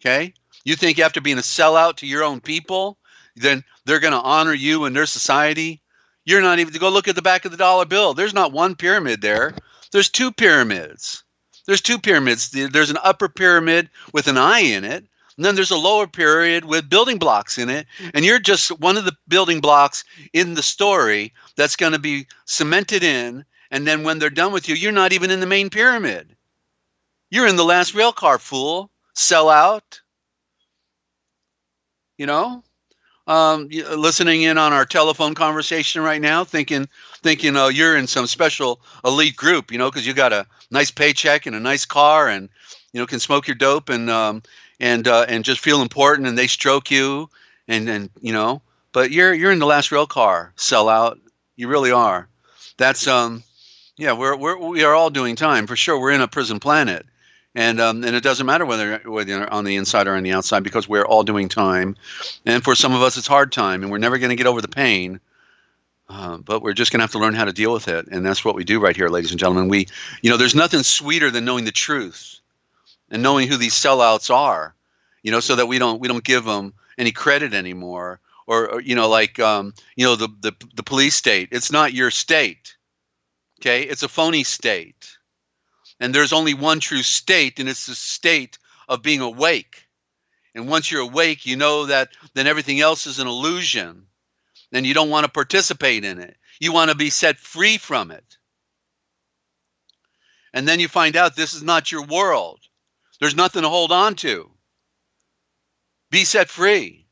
Okay? You think after being a sellout to your own people, then they're going to honor you in their society? You're not even to go look at the back of the dollar bill. There's not one pyramid there. There's two pyramids. There's an upper pyramid with an eye in it, and then there's a lower pyramid with building blocks in it, and you're just one of the building blocks in the story that's going to be cemented in, and then when they're done with you, you're not even in the main pyramid. You're in the last rail car, fool. Sell out. Listening in on our telephone conversation right now, thinking you're in some special elite group, because you got a nice paycheck and a nice car, and can smoke your dope and just feel important, and they stroke you, but you're in the last rail car, sell out. You really are. That's we are all doing time for sure. We're in a prison planet. And it doesn't matter whether you're on the inside or on the outside, because we're all doing time. And for some of us, it's hard time, and we're never going to get over the pain. But we're just going to have to learn how to deal with it. And that's what we do right here, ladies and gentlemen. There's nothing sweeter than knowing the truth and knowing who these sellouts are, so that we don't give them any credit anymore. Or the police state. It's not your state. Okay. It's a phony state. And there's only one true state, and it's the state of being awake. And once you're awake, you know that then everything else is an illusion. And you don't want to participate in it. You want to be set free from it. And then you find out this is not your world. There's nothing to hold on to. Be set free.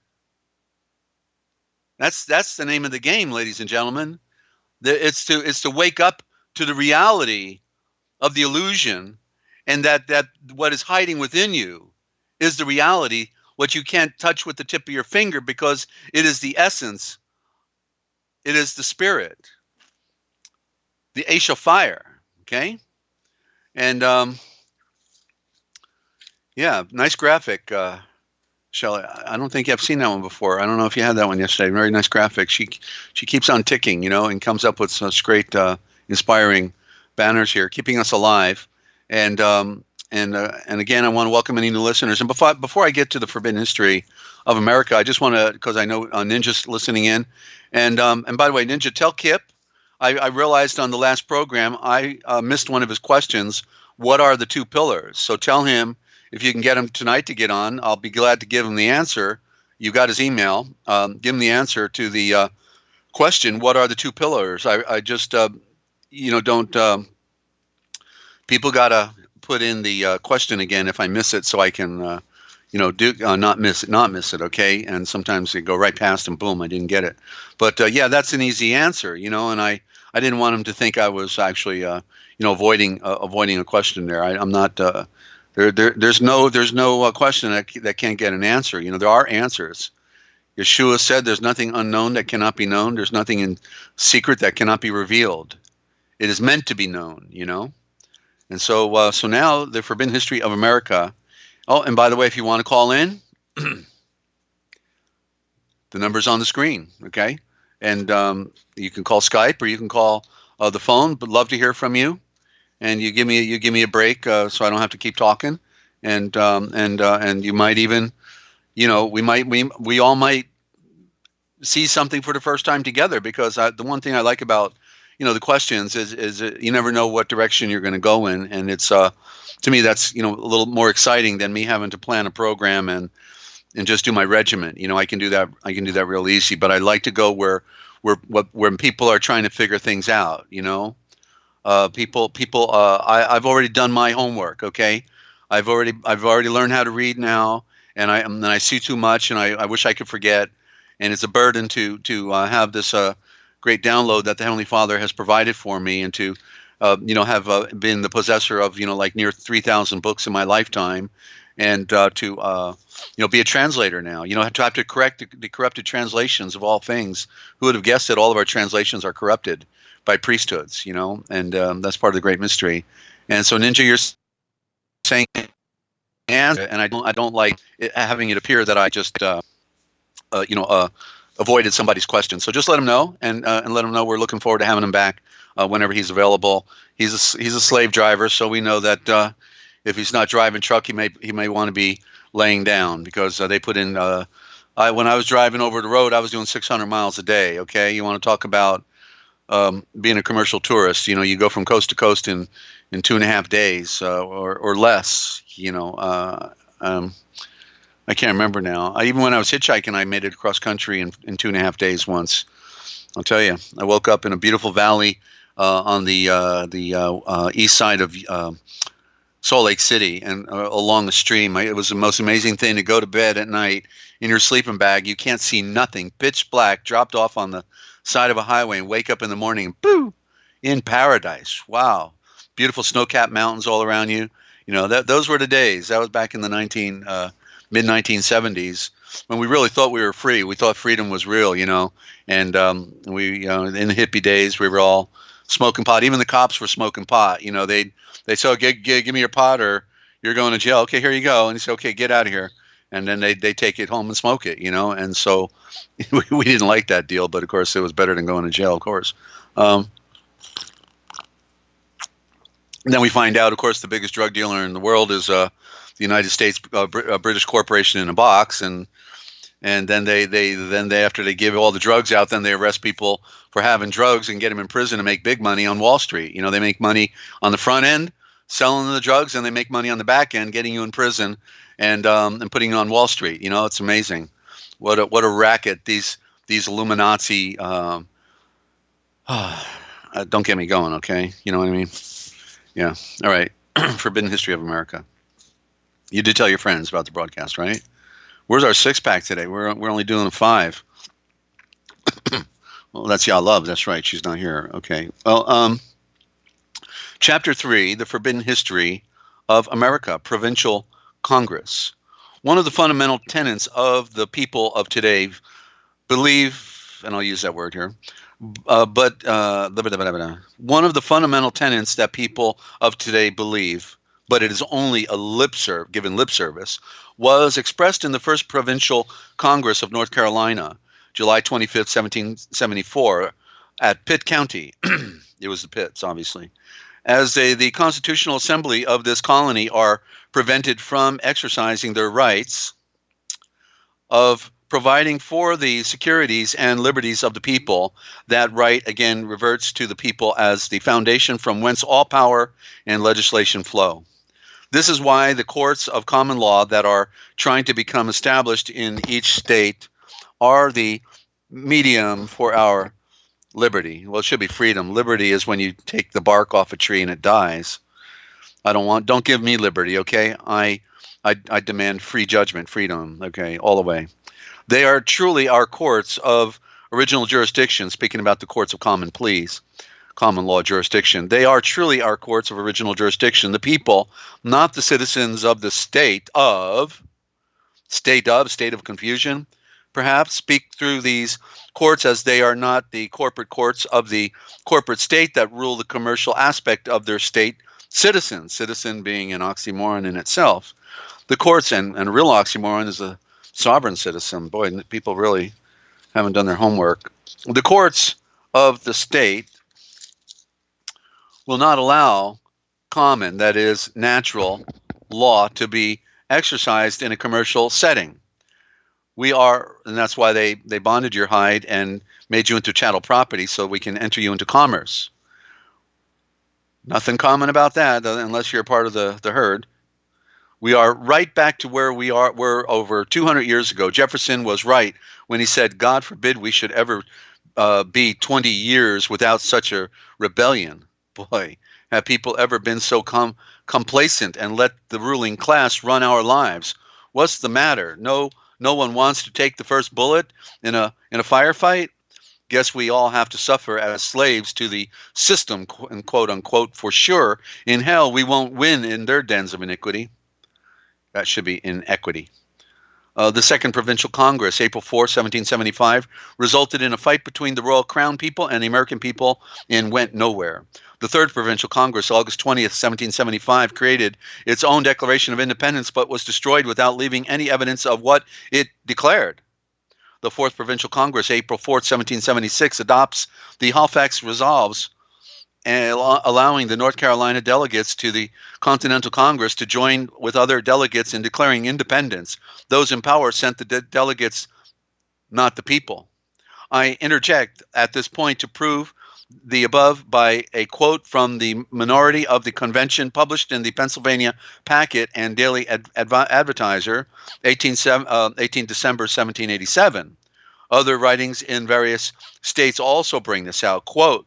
That's the name of the game, ladies and gentlemen. It's to wake up to the reality of the illusion, and that what is hiding within you is the reality, what you can't touch with the tip of your finger, because it is the essence, it is the spirit, the ash of fire. Okay. And nice graphic, Shelley. I don't think I've seen that one before. I don't know if you had that one yesterday. Very nice graphic. She keeps on ticking, and comes up with such great inspiring banners here, keeping us alive. And again, I want to welcome any new listeners. And before I get to the Forbidden History of America, I just want to, because I know Ninja's listening in. And by the way, Ninja, tell Kip, I realized on the last program I missed one of his questions. What are the two pillars? So tell him, if you can get him tonight to get on, I'll be glad to give him the answer. You got his email. Give him the answer to the question, what are the two pillars? I just... don't people gotta put in the question again if I miss it, so I can not miss it. Okay. And sometimes they go right past and boom, I didn't get it. But that's an easy answer, and I didn't want him to think I was actually avoiding a question there. I'm not there's no question that can't get an answer. There are answers. Yeshua said there's nothing unknown that cannot be known. There's nothing in secret that cannot be revealed. It is meant to be known, And so now the Forbidden History of America. Oh, and by the way, if you want to call in, the number's on the screen, okay? And you can call Skype or you can call the phone, but love to hear from you. And you give me a break so I don't have to keep talking. And you might even, we all might see something for the first time together, because the one thing I like about the questions is you never know what direction you're going to go in, and it's to me that's a little more exciting than me having to plan a program and just do my regiment. I can do that real easy, but I like to go where when people are trying to figure things out. I've already done my homework. Okay, I've already learned how to read now, and I see too much, and I wish I could forget, and it's a burden to have this great download that the Heavenly Father has provided for me, and to have been the possessor of like near 3,000 books in my lifetime, and to be a translator now. To have to correct the corrupted translations of all things. Who would have guessed that all of our translations are corrupted by priesthoods? And that's part of the great mystery. And so, Ninja, you're saying, and I don't like having it appear that I just avoided somebody's question. So just let him know, and let him know we're looking forward to having him back whenever he's available. He's a slave driver, so we know that if he's not driving truck, he may want to be laying down, because they put in. When I was driving over the road, I was doing 600 miles a day. Okay, you want to talk about being a commercial tourist? You go from coast to coast in 2.5 days or less. I can't remember now. Even when I was hitchhiking, I made it across country in 2.5 days once. I'll tell you, I woke up in a beautiful valley on the east side of Salt Lake City, and along the stream. It was the most amazing thing to go to bed at night in your sleeping bag. You can't see nothing, pitch black, dropped off on the side of a highway, and wake up in the morning and boo, in paradise. Wow, beautiful snow-capped mountains all around you. Those were the days. That was back in the mid 1970s, when we really thought we were free. We thought freedom was real, and we, in the hippie days, we were all smoking pot. Even the cops were smoking pot. They say, oh, give me your pot or you're going to jail. Okay, here you go. And you say, okay, get out of here. And then they take it home and smoke it, and so we didn't like that deal, but of course it was better than going to jail, of course. Then we find out, of course, the biggest drug dealer in the world is the United States British corporation in a box, and then they after they give all the drugs out, then they arrest people for having drugs and get them in prison and make big money on Wall Street. They make money on the front end selling the drugs, and they make money on the back end getting you in prison and putting you on Wall Street. It's amazing what a racket these Illuminati. Don't get me going, okay? You know what I mean? Yeah. All right. Forbidden History of America. You did tell your friends about the broadcast, right? Where's our 6-pack today? We're only doing 5. Well, that's Yah Love. That's right. She's not here. Okay. Well, Chapter 3, The Forbidden History of America, Provincial Congress. One of the fundamental tenets of the people of today believe, and I'll use that word here, one of the fundamental tenets that people of today believe, but it is only given lip service, was expressed in the First Provincial Congress of North Carolina, July 25th, 1774, at Pitt County. It was the Pitts, obviously. As the Constitutional Assembly of this colony are prevented from exercising their rights of providing for the securities and liberties of the people. That right, again, reverts to the people as the foundation from whence all power and legislation flow. This is why the courts of common law that are trying to become established in each state are the medium for our liberty. Well, it should be freedom. Liberty is when you take the bark off a tree and it dies. Don't give me liberty, okay? I demand free judgment, freedom, okay, all the way. They are truly our courts of original jurisdiction, speaking about the courts of common pleas, common law jurisdiction. They are truly our courts of original jurisdiction. The people, not the citizens of the state of confusion, perhaps, speak through these courts as they are not the corporate courts of the corporate state that rule the commercial aspect of their state citizens, citizen being an oxymoron in itself. The courts, and a real oxymoron is a sovereign citizen. Boy, people really haven't done their homework. The courts of the state will not allow common, that is, natural law to be exercised in a commercial setting. And that's why they bonded your hide and made you into chattel property so we can enter you into commerce. Nothing common about that, unless you're a part of the herd. We are right back to where were over 200 years ago. Jefferson was right when he said, God forbid we should ever be 20 years without such a rebellion. Boy, have people ever been so complacent and let the ruling class run our lives? What's the matter? No one wants to take the first bullet in a firefight. Guess we all have to suffer as slaves to the system, quote unquote, for sure. In hell, we won't win in their dens of iniquity. That should be inequity. The Second Provincial Congress, April 4, 1775, resulted in a fight between the Royal Crown people and the American people and went nowhere. The Third Provincial Congress, August 20th, 1775, created its own Declaration of Independence but was destroyed without leaving any evidence of what it declared. The Fourth Provincial Congress, April 4th, 1776, adopts the Halifax Resolves, allowing the North Carolina delegates to the Continental Congress to join with other delegates in declaring independence. Those in power sent the delegates, not the people. I interject at this point to prove the above by a quote from the minority of the convention published in the Pennsylvania Packet and Daily Advertiser, 18 December 1787. Other writings in various states also bring this out. Quote,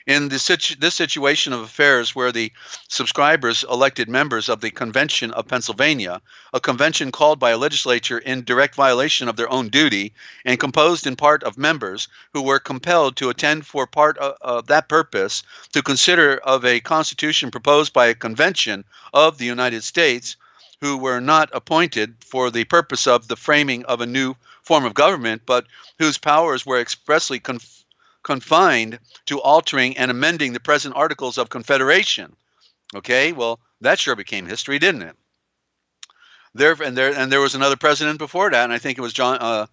in this situation of affairs where the subscribers elected members of the Convention of Pennsylvania, a convention called by a legislature in direct violation of their own duty and composed in part of members who were compelled to attend for part of that purpose, to consider of a constitution proposed by a convention of the United States, who were not appointed for the purpose of the framing of a new form of government, but whose powers were expressly confined to altering and amending the present Articles of Confederation. Okay, well, that sure became history, didn't it? There was another president before that, and I think it was John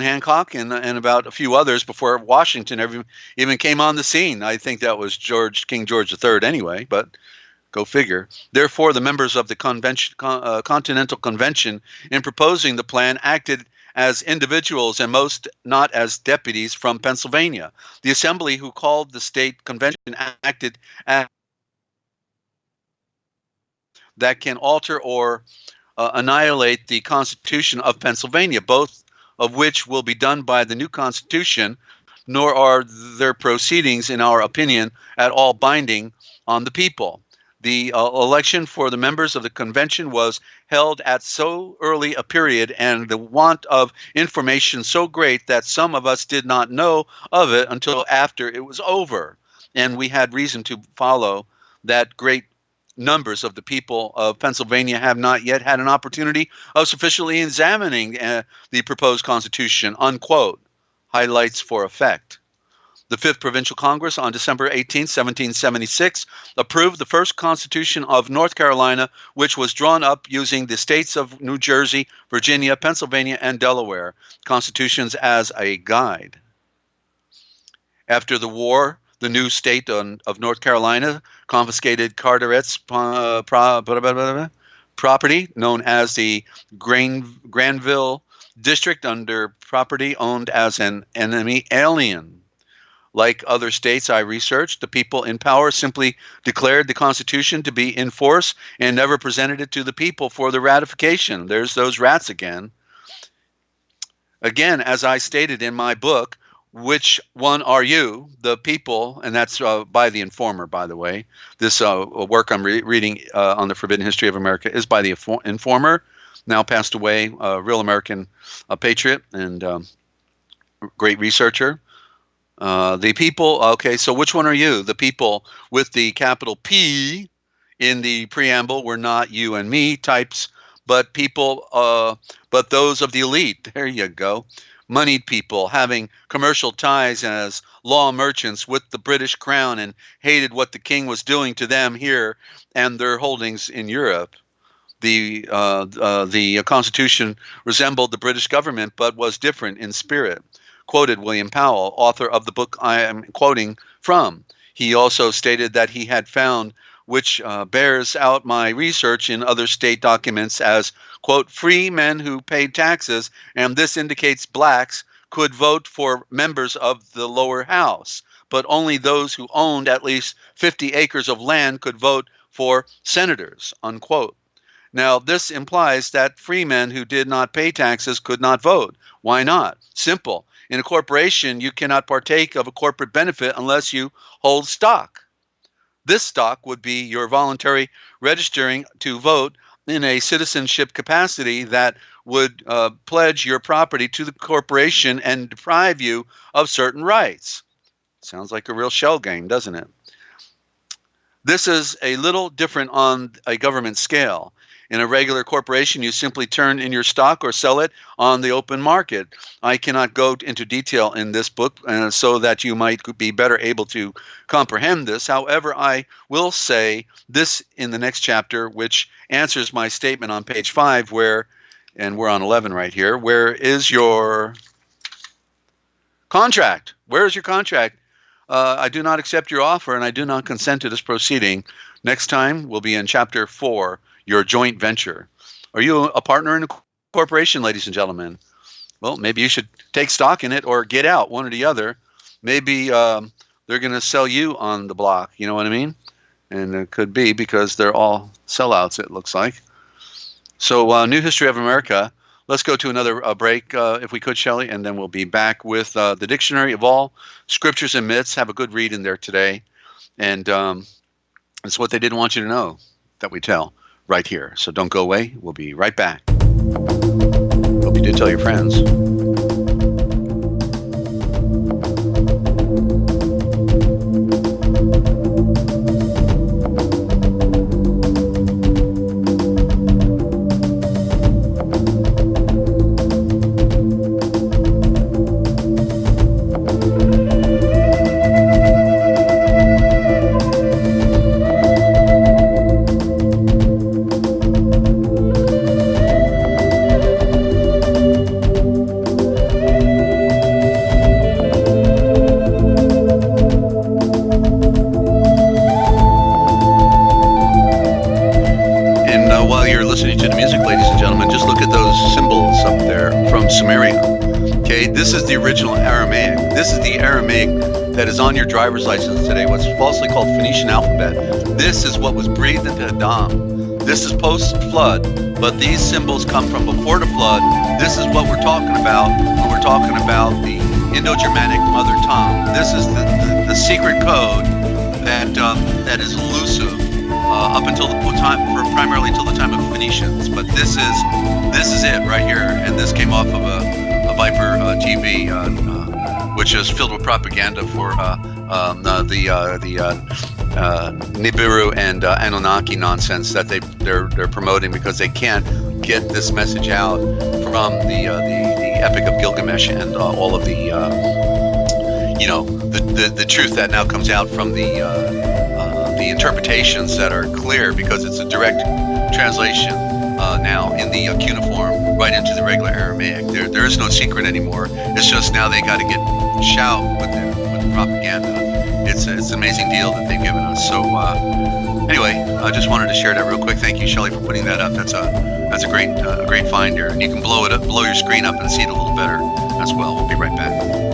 Hancock and about a few others before Washington even came on the scene. I think that was King George III anyway, but go figure. Therefore, the members of the Continental Convention, in proposing the plan, acted as individuals and most not as deputies from Pennsylvania. The assembly who called the state convention acted as that can alter or annihilate the Constitution of Pennsylvania, both of which will be done by the new Constitution, nor are their proceedings, in our opinion, at all binding on the people. The election for the members of the convention was held at so early a period and the want of information so great that some of us did not know of it until after it was over. And we had reason to follow that great numbers of the people of Pennsylvania have not yet had an opportunity of sufficiently examining the proposed constitution, unquote. Highlights for effect. The Fifth Provincial Congress on December 18, 1776, approved the first Constitution of North Carolina, which was drawn up using the states of New Jersey, Virginia, Pennsylvania, and Delaware constitutions as a guide. After the war, the new state of North Carolina confiscated Carteret's property, known as the Granville District, under property owned as an enemy alien. Like other states I researched, the people in power simply declared the Constitution to be in force and never presented it to the people for the ratification. There's those rats again. Again, as I stated in my book, Which One Are You? The people, and that's by the Informer, by the way. This work I'm reading on the Forbidden History of America is by the Informer, now passed away, real American patriot and great researcher. The people, okay, so which one are you? The people with the capital P in the preamble were not you and me types, but people, but those of the elite. There you go. Moneyed people having commercial ties as law merchants with the British crown and hated what the king was doing to them here and their holdings in Europe. The Constitution resembled the British government, but was different in spirit. Quoted William Powell, author of the book I am quoting from. He also stated that he had found, which bears out my research in other state documents, as, quote, free men who paid taxes, and this indicates blacks, could vote for members of the lower house, but only those who owned at least 50 acres of land could vote for senators, unquote. Now, this implies that free men who did not pay taxes could not vote. Why not? Simple. In a corporation, you cannot partake of a corporate benefit unless you hold stock. This stock would be your voluntary registering to vote in a citizenship capacity that would pledge your property to the corporation and deprive you of certain rights. Sounds like a real shell game, doesn't it? This is a little different on a government scale. In a regular corporation, you simply turn in your stock or sell it on the open market. I cannot go into detail in this book so that you might be better able to comprehend this. However, I will say this in the next chapter, which answers my statement on page 5, where, and we're on 11 right here, where is your contract? Where is your contract? I do not accept your offer, and I do not consent to this proceeding. Next time, we'll be in chapter 4, your joint venture. Are you a partner in a corporation, ladies and gentlemen? Well, maybe you should take stock in it or get out, one or the other. Maybe they're going to sell you on the block, you know what I mean? And it could be because they're all sellouts, it looks like. So, New History of America. Let's go to another break, if we could, Shelley, and then we'll be back with the Dictionary of All Scriptures and Myths. Have a good read in there today. And it's what they didn't want you to know that we tell right here. So don't go away. We'll be right back. Hope you did tell your friends. This is the original Aramaic. This is the Aramaic that is on your driver's license today, what's falsely called Phoenician alphabet. This is what was breathed into Adam. This is post-flood, but these symbols come from before the flood. This is what we're talking about when we're talking about the Indo-Germanic mother tongue. This is the secret code that is elusive up until the time, primarily until the time of Phoenicians. But this is it right here, and this came off of a Viper TV, which is filled with propaganda for the Nibiru and Anunnaki nonsense that they're promoting, because they can't get this message out from the Epic of Gilgamesh and all of the the truth that now comes out from the interpretations that are clear, because it's a direct translation now in the cuneiform right into the regular Aramaic. There is no secret anymore. It's just now they got to get shout with the propaganda. It's an amazing deal that they've given us. So anyway, I just wanted to share that real quick. Thank you, Shelley, for putting that up. That's a great find here, and you can blow your screen up and see it a little better as well. We'll be right back.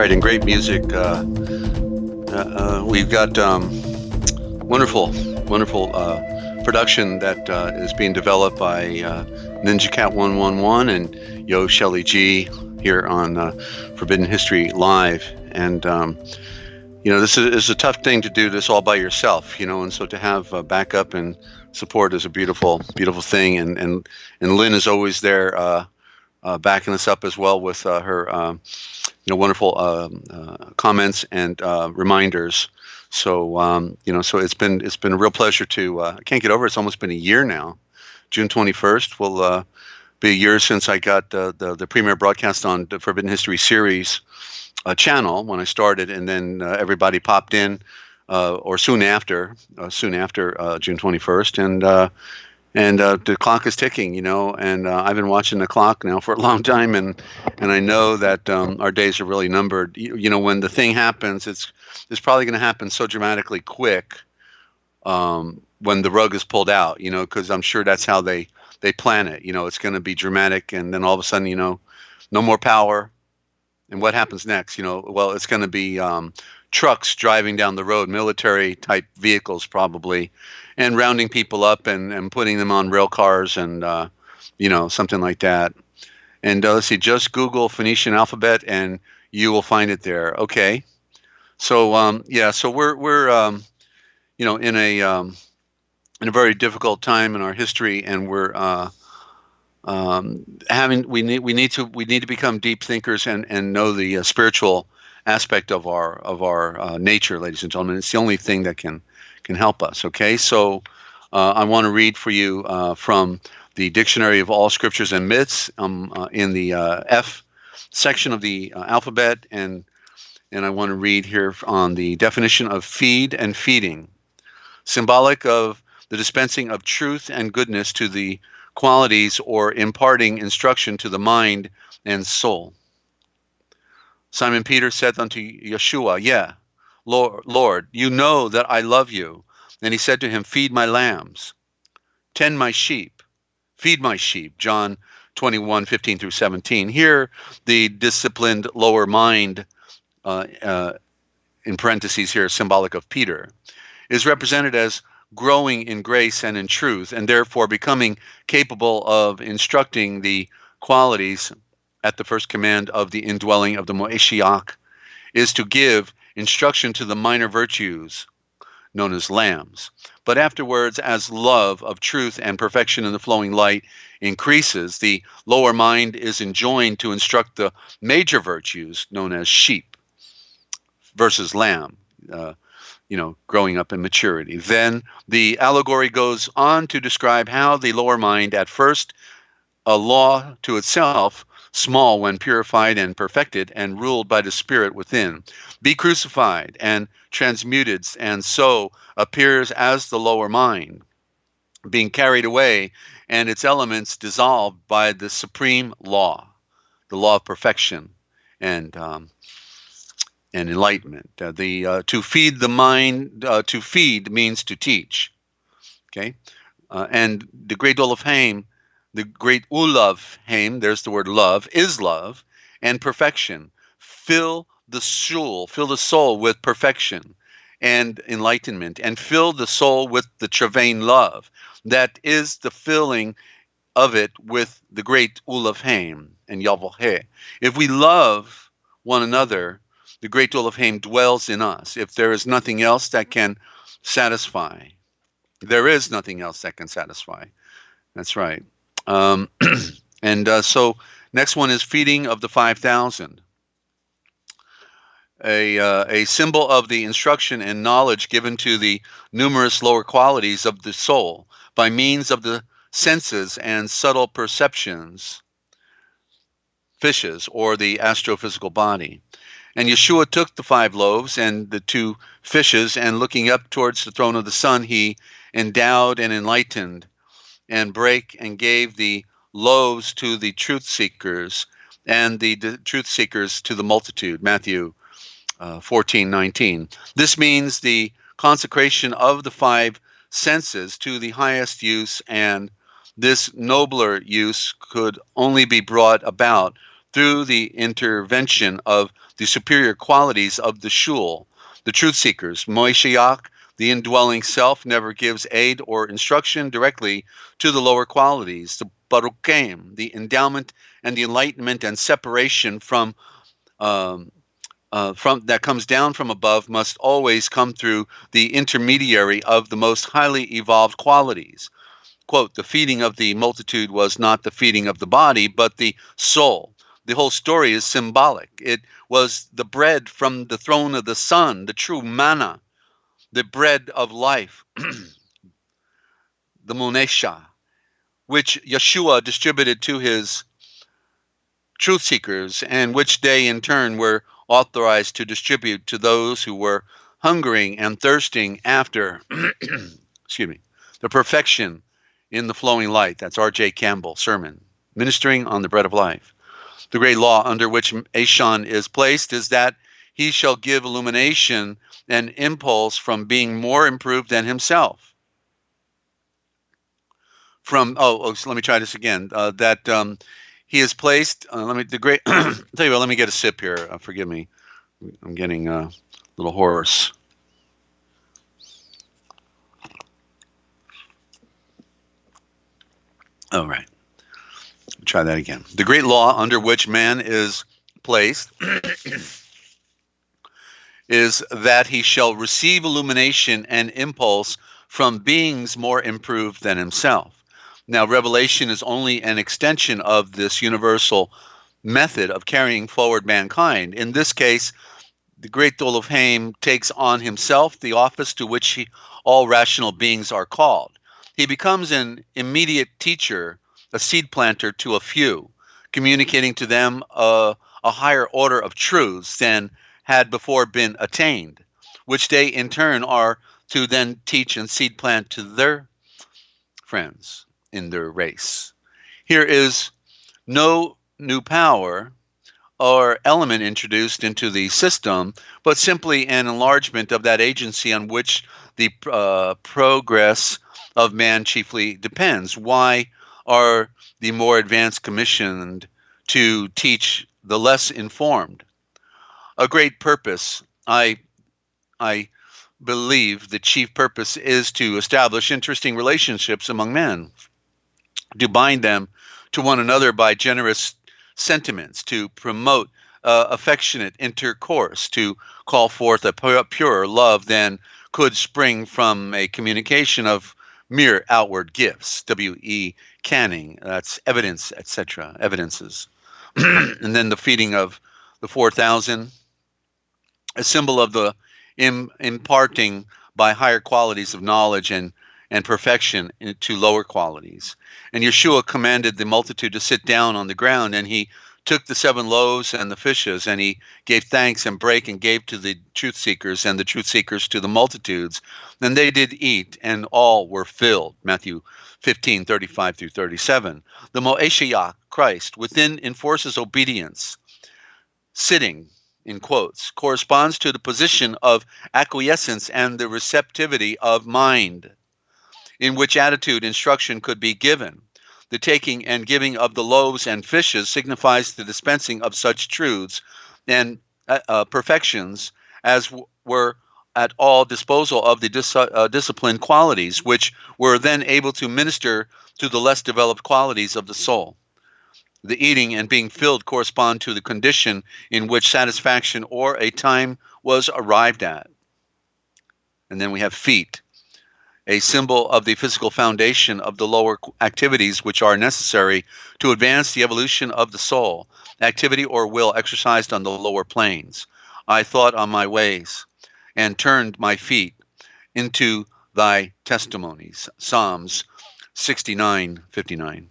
right, and great music. We've got wonderful production that is being developed by Ninja Cat 111 and Yochelleg here on Forbidden History Live. And this is a tough thing to do this all by yourself, and so to have backup and support is a beautiful thing. And Lynn is always there backing us up as well with her wonderful comments and reminders. So so it's been a real pleasure to. I can't get over it. It's almost been a year now. June 21st will be a year since I got the premiere broadcast on the Forbidden History series channel when I started, and then everybody popped in, or soon after June 21st, and the clock is ticking, and I've been watching the clock now for a long time, and I know that our days are really numbered. When the thing happens, it's probably going to happen so dramatically quick when the rug is pulled out, because I'm sure that's how they plan it. It's going to be dramatic, and then all of a sudden, no more power. And what happens next? Well, it's going to be trucks driving down the road, military type vehicles probably, and rounding people up and putting them on rail cars and something like that. And let's see, just Google Phoenician alphabet and you will find it there. Okay, so so we're in a very difficult time in our history, and we're we need to become deep thinkers and know the spiritual aspect of our nature, ladies and gentlemen. It's the only thing that can help us. Okay, so I want to read for you from the Dictionary of All Scriptures and Myths in the F section of the alphabet, and I want to read here on the definition of feed and feeding, symbolic of the dispensing of truth and goodness to the qualities or imparting instruction to the mind and soul. Simon Peter said unto Yeshua, "Yeah, Lord, you know that I love you." And he said to him, "Feed my lambs, tend my sheep, feed my sheep." John 21:15 through 17. Here, the disciplined lower mind, in parentheses here, symbolic of Peter, is represented as growing in grace and in truth, and therefore becoming capable of instructing the qualities at the first command of the indwelling of the Moeshiach is to give instruction to the minor virtues known as lambs. But afterwards, as love of truth and perfection in the flowing light increases, the lower mind is enjoined to instruct the major virtues known as sheep versus lamb, growing up in maturity. Then the allegory goes on to describe how the lower mind, at first a law to itself, small when purified and perfected and ruled by the Spirit within, be crucified and transmuted, and so appears as the lower mind, being carried away and its elements dissolved by the supreme law, the law of perfection and enlightenment. To feed the mind, to feed means to teach. Okay, and the great Olaf Haim, the great Olav Haim, there's the word love, is love and perfection. Fill the soul with perfection and enlightenment, and fill the soul with the Travain love. That is the filling of it with the great Olav Haim and Yavohe. If we love one another, the great Olav Haim dwells in us. If there is nothing else that can satisfy, there is nothing else that can satisfy. That's right. So next one is feeding of the 5,000. A symbol of the instruction and knowledge given to the numerous lower qualities of the soul by means of the senses and subtle perceptions, fishes, or the astrophysical body. And Yeshua took the 5 loaves and the 2 fishes, and looking up towards the throne of the Son, he endowed and enlightened and brake and gave the loaves to the truth seekers, and the truth seekers to the multitude. Matthew 14:19. This means the consecration of the 5 senses to the highest use, and this nobler use could only be brought about through the intervention of the superior qualities of the shul, the truth seekers. Moishiach, the indwelling self, never gives aid or instruction directly to the lower qualities. The Baruchim, the endowment and the enlightenment and separation um, from that comes down from above, must always come through the intermediary of the most highly evolved qualities. Quote, the feeding of the multitude was not the feeding of the body, but the soul. The whole story is symbolic. It was the bread from the throne of the sun, the true manna, the bread of life, the monesha, which Yeshua distributed to his truth seekers, and which they in turn were authorized to distribute to those who were hungering and thirsting after excuse me, the perfection in the flowing light. That's R.J. Campbell sermon, ministering on the bread of life. The great law under which Ashon is placed is that he shall give illumination and impulse from being more improved than himself. So let me try this again. He is placed. Let me tell you what. Let me get a sip here. Forgive me. I'm getting a little hoarse. All right. Try that again. The great law under which man is placed is that he shall receive illumination and impulse from beings more improved than himself. Now, revelation is only an extension of this universal method of carrying forward mankind. In this case, the great Dol of Haim takes on himself the office to which all rational beings are called. He becomes an immediate teacher, a seed planter to a few, communicating to them a higher order of truths than had before been attained, which they in turn are to then teach and seed plant to their friends in their race. Here is no new power or element introduced into the system, but simply an enlargement of that agency on which the progress of man chiefly depends. Why are the more advanced commissioned to teach the less informed? A great purpose. I believe the chief purpose is to establish interesting relationships among men, to bind them to one another by generous sentiments, to promote affectionate intercourse, to call forth a purer love than could spring from a communication of mere outward gifts. W.E. Canning, that's evidence, etc., evidences. And then the feeding of the 4,000, a symbol of the imparting by higher qualities of knowledge and perfection to lower qualities. And Yeshua commanded the multitude to sit down on the ground, and he took the 7 loaves and the fishes, and he gave thanks and brake and gave to the truth seekers, and the truth seekers to the multitudes. And they did eat, and all were filled. Matthew 15:35 through 37. The Moeshiach, Christ, within enforces obedience. Sitting, in quotes, corresponds to the position of acquiescence and the receptivity of mind, in which attitude instruction could be given. The taking and giving of the loaves and fishes signifies the dispensing of such truths and perfections as were at all disposal of the disciplined qualities, which were then able to minister to the less developed qualities of the soul. The eating and being filled correspond to the condition in which satisfaction or a time was arrived at. And then we have feet, a symbol of the physical foundation of the lower activities which are necessary to advance the evolution of the soul, activity or will exercised on the lower planes. I thought on my ways and turned my feet into thy testimonies. Psalms 69:59.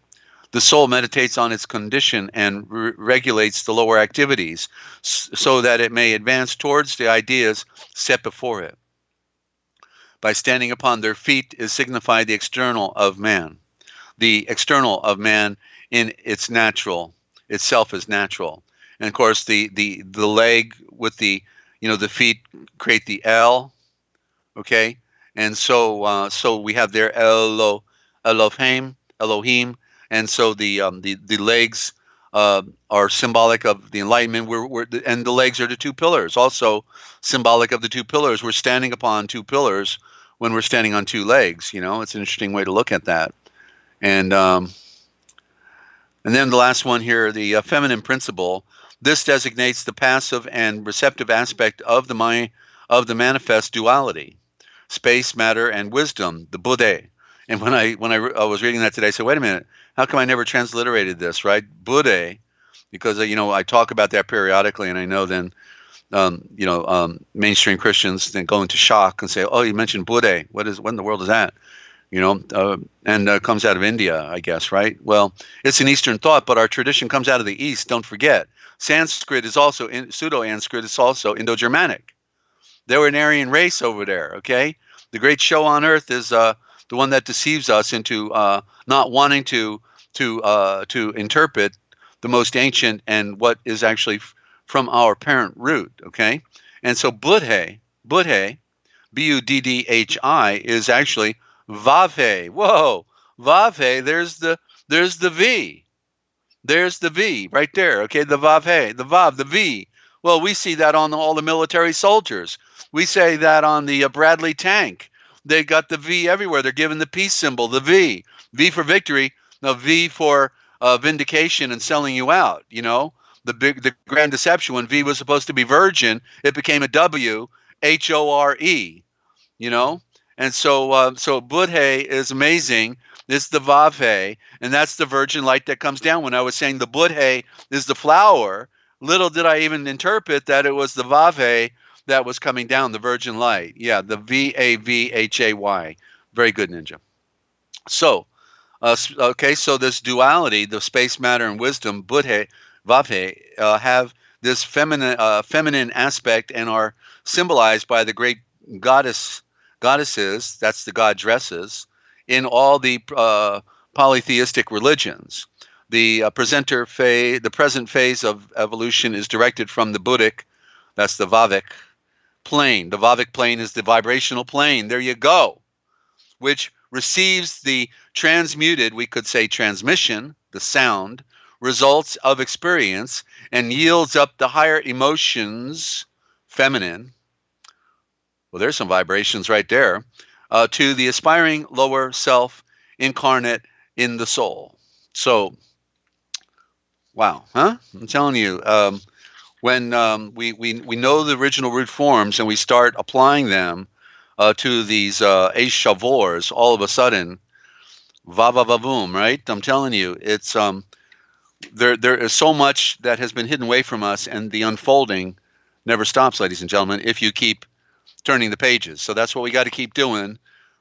The soul meditates on its condition and regulates the lower activities so that it may advance towards the ideas set before it. By standing upon their feet is signified the external of man. The external of man in its natural, itself is natural. And of course the leg with the feet create the L, okay? And so we have there Elohim, and so the legs are symbolic of the Enlightenment. And the legs are the two pillars, also symbolic of the two pillars. We're standing upon two pillars when we're standing on two legs. It's an interesting way to look at that. And then the last one here, the feminine principle. This designates the passive and receptive aspect of the manifest duality, space, matter, and wisdom, the Buddha. And when I was reading that today, I said, wait a minute, how come I never transliterated this, right? Buddha, because I talk about that periodically, and I know then mainstream Christians then go into shock and say, oh, you mentioned Buddha. What in the world is that? And comes out of India, I guess, right? Well, it's an Eastern thought, but our tradition comes out of the East. Don't forget, Sanskrit is also Pseudo-Sanskrit. It's also Indo-Germanic. They were an Aryan race over there. Okay, the great show on earth is the one that deceives us into not wanting to interpret the most ancient and what is actually from our parent root. Okay, and so Buddhi, Buddhi, is actually Vave. Whoa, Vave. There's the V. There's the V right there. Okay, the Vave, the Vav, the V. Well, we see that on all the military soldiers. We say that on the Bradley tank. They got the V everywhere. They're given the peace symbol, the V. V for victory. No, V for vindication and selling you out. The grand deception. When V was supposed to be virgin, it became a W, HORE. And so Buddha is amazing. It's the Vave, and that's the virgin light that comes down. When I was saying the Buddha is the flower, little did I even interpret that it was the Vave that was coming down, the virgin light. Yeah, the Vavhay. Very good, Ninja. So, so this duality, the space, matter, and wisdom, Buddha, Vave, have this feminine aspect and are symbolized by the great goddesses, that's the goddesses, in all the polytheistic religions. The present phase of evolution is directed from the Buddhic, that's the Vavic plane. The Vavic plane is the vibrational plane. There you go, which receives the transmuted, we could say transmission, the sound, results of experience, and yields up the higher emotions, feminine. Well, there's some vibrations right there, to the aspiring lower self incarnate in the soul. So, wow, huh? I'm telling you, when we know the original root forms and we start applying them to these Shavors, all of a sudden, va-va-va-boom, right? I'm telling you, it's there is so much that has been hidden away from us, and the unfolding never stops, ladies and gentlemen, if you keep turning the pages. So that's what we got to keep doing.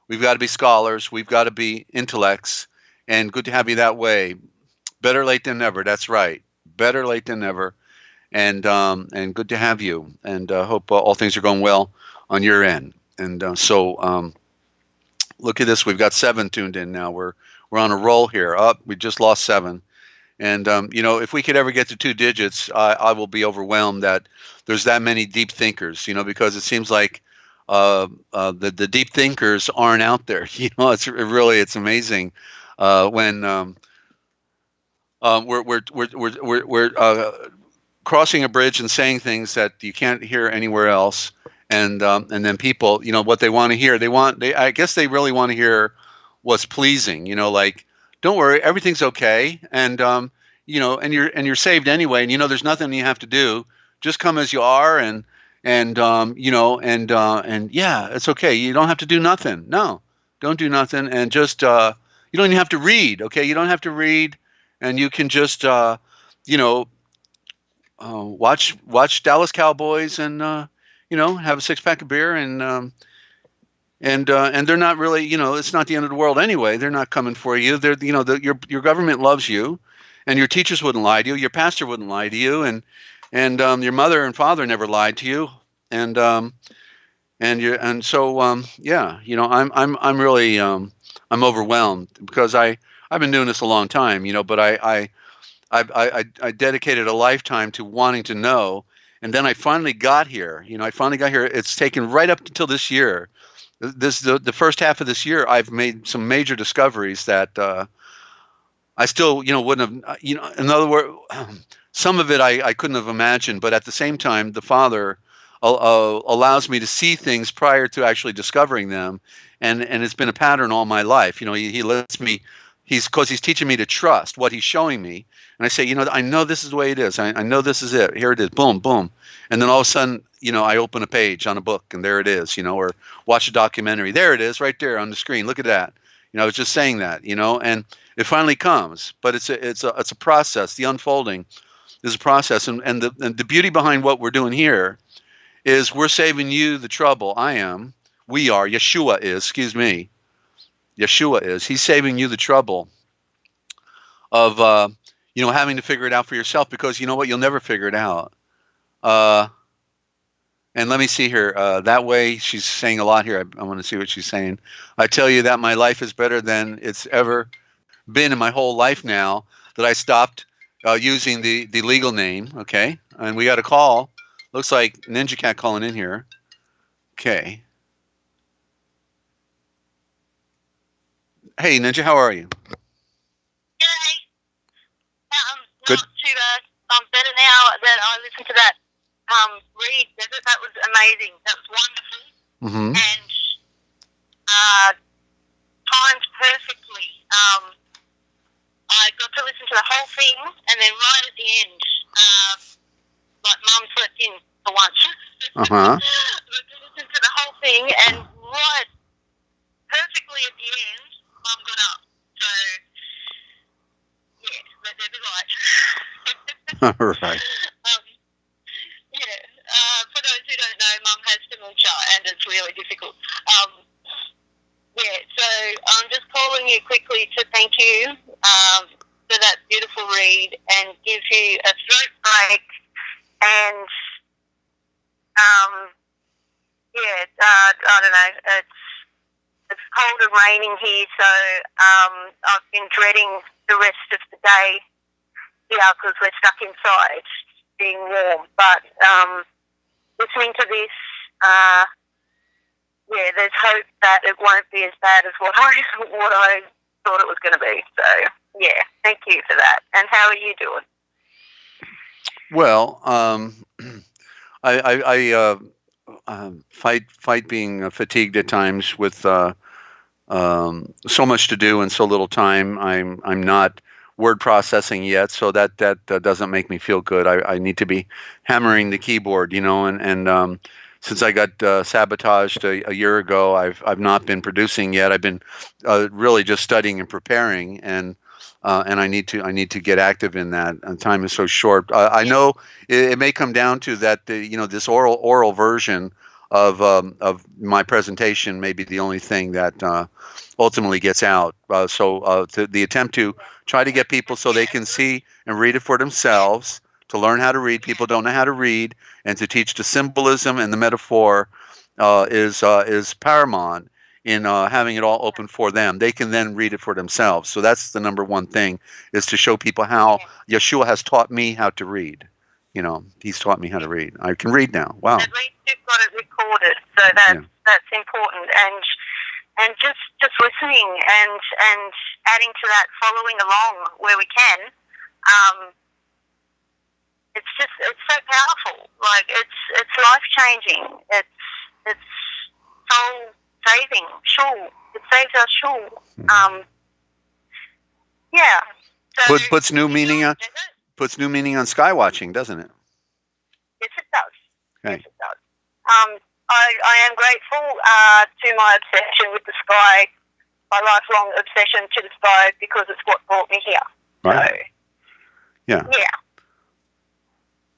We've got to be scholars. We've got to be intellects. And good to have you that way. Better late than never. That's right. Better late than never. And good to have you. And hope all things are going well on your end. And so look at this. We've got 7 tuned in now. We're on a roll here. We just lost 7. And if we could ever get to 2 digits, I will be overwhelmed that there's that many deep thinkers. Because it seems like the deep thinkers aren't out there. It's amazing when we're crossing a bridge and saying things that you can't hear anywhere else, and then people, what they want to hear, I guess they really want to hear what's pleasing. Like, don't worry, everything's okay, and and you're saved anyway, and there's nothing you have to do. Just come as you are, and yeah, it's okay. You don't have to do nothing. No, don't do nothing, and just you don't even have to read. Okay, you don't have to read, and you can just watch Dallas Cowboys and have a 6-pack of beer, and they're not really, it's not the end of the world anyway. They're not coming for you. They're your government loves you, and your teachers wouldn't lie to you. Your pastor wouldn't lie to you, and your mother and father never lied to you, and so I'm really I'm overwhelmed because I've been doing this a long time, but I dedicated a lifetime to wanting to know, and then I finally got here. It's taken right up until this year. The first half of this year, I've made some major discoveries that I still, wouldn't have, in other words, some of it I couldn't have imagined, but at the same time, the Father allows me to see things prior to actually discovering them, and it's been a pattern all my life. He lets me, because he's teaching me to trust what he's showing me, and I say, I know this is the way it is. I know this is it. Here it is. Boom, boom, and then all of a sudden, I open a page on a book, and there it is. Or watch a documentary. There it is, right there on the screen. Look at that. I was just saying that. And it finally comes, but it's a process. The unfolding is a process, and the beauty behind what we're doing here is we're saving you the trouble. We are. Yeshua is. Excuse me. Yeshua is. He's saving you the trouble of having to figure it out for yourself, because you know what? You'll never figure it out. And let me see here. That way, she's saying a lot here. I want to see what she's saying. I tell you that my life is better than it's ever been in my whole life now that I stopped using the legal name. Okay. And we got a call. Looks like Ninja Cat calling in here. Okay. Hey, Ninja, how are you? Yay. Good. Not too bad. I'm better now that I listened to that read. That was amazing. That was wonderful. Mm-hmm. And timed perfectly. I got to listen to the whole thing, and then right at the end, like Mum slept in for once. Uh-huh. I got to listen to the whole thing, and right perfectly at the end, Mum got up. So, yeah, there's a light. All right. For those who don't know, Mum has dementia, and it's really difficult. So I'm just calling you quickly to thank you for that beautiful read and give you a throat break. And I don't know. It's cold and raining here, so I've been dreading the rest of the day here because we're stuck inside, being warm. But listening to this, there's hope that it won't be as bad as what I thought it was going to be. So, yeah, thank you for that. And how are you doing? Well, I fight being fatigued at times with so much to do and so little time. I'm not word processing yet, so that doesn't make me feel good. I need to be hammering the keyboard, and since I got sabotaged a year ago, I've not been producing yet. I've been really just studying and preparing, and I need to get active in that. And time is so short. I know it may come down to that. This oral version of my presentation may be the only thing that ultimately gets out. So the attempt to try to get people so they can see and read it for themselves, to learn how to read. People don't know how to read, and to teach the symbolism and the metaphor is paramount in having it all open for them. They can then read it for themselves. So that's the number one thing, is to show people how Yeshua has taught me how to read. He's taught me how to read. I can read now. Wow. At least you've got it recorded, so that's important. And just listening and adding to that, following along where we can. It's so powerful. Like it's life changing. It's soul saving. Sure, it saves our soul. So puts new meaning on sky watching, doesn't it? Yes, it does. Okay. Yes, it does. I am grateful to my obsession with the sky, my lifelong obsession to the sky, because it's what brought me here. Right. So, yeah.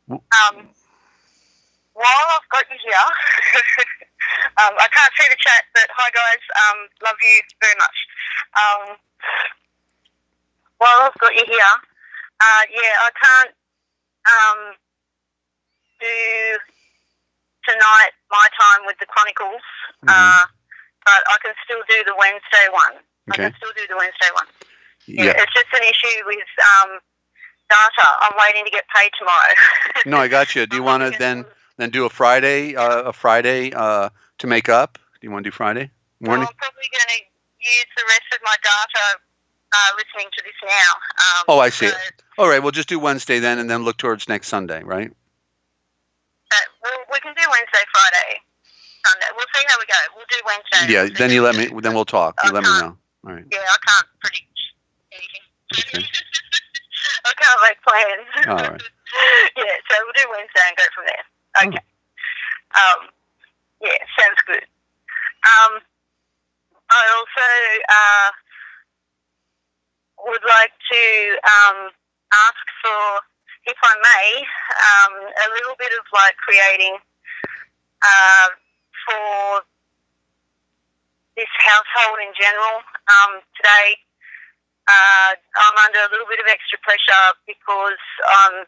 While I've got you here, I can't see the chat, but hi guys, love you very much. While I've got you here, I can't do tonight my time with the Chronicles, but I can still do the Wednesday one. Okay. I can still do the Wednesday one. Yeah. It's just an issue with data. I'm waiting to get paid tomorrow. No, I got you. Do you want to then do a Friday to make up? Do you want to do Friday morning? Well, I'm probably going to use the rest of my data listening to this now. Oh, I see. So, All right, we'll just do Wednesday then, and then look towards next Sunday, right? we can do Wednesday, Friday, Sunday. We'll see how we go. We'll do Wednesday. Yeah. Then you let me. Then we'll talk. You let me know. All right. Yeah, I can't predict anything. Okay. I can't make plans. All right. Yeah, so we'll do Wednesday and go from there. Okay. Yeah, sounds good. I also would like to ask for, if I may, a little bit of like creating for this household in general. Today, I'm under a little bit of extra pressure because I'm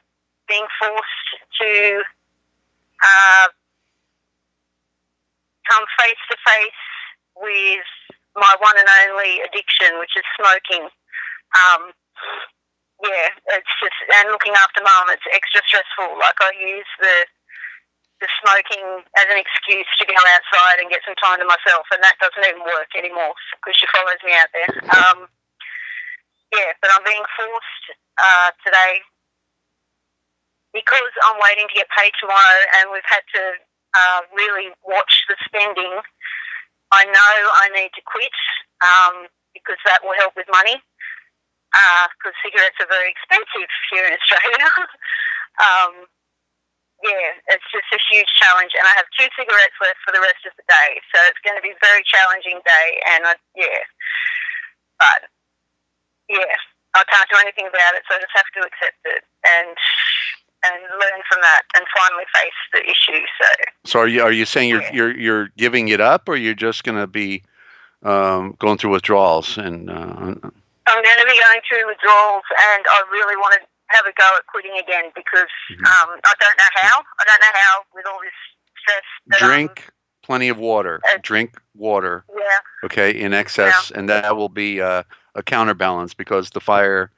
being forced to come face to face with my one and only addiction, which is smoking. Yeah, it's just, and looking after mum, it's extra stressful. Like, I use the smoking as an excuse to go outside and get some time to myself, and that doesn't even work anymore because she follows me out there. Yeah, but I'm being forced today because I'm waiting to get paid tomorrow, and we've had to really watch the spending. I know I need to quit because that will help with money, because cigarettes are very expensive here in Australia. Yeah, it's just a huge challenge, and I have 2 cigarettes left for the rest of the day, so it's going to be a very challenging day, and but yeah, I can't do anything about it, so I just have to accept it and learn from that and finally face the issue. So are you saying you're giving it up, or you're just going to be going through withdrawals? And I'm going to be going through withdrawals, and I really want to have a go at quitting again because I don't know how. I don't know how with all this stress. Drink plenty of water. Drink water. Yeah. Okay, in excess, and that will be a counterbalance, because the fire,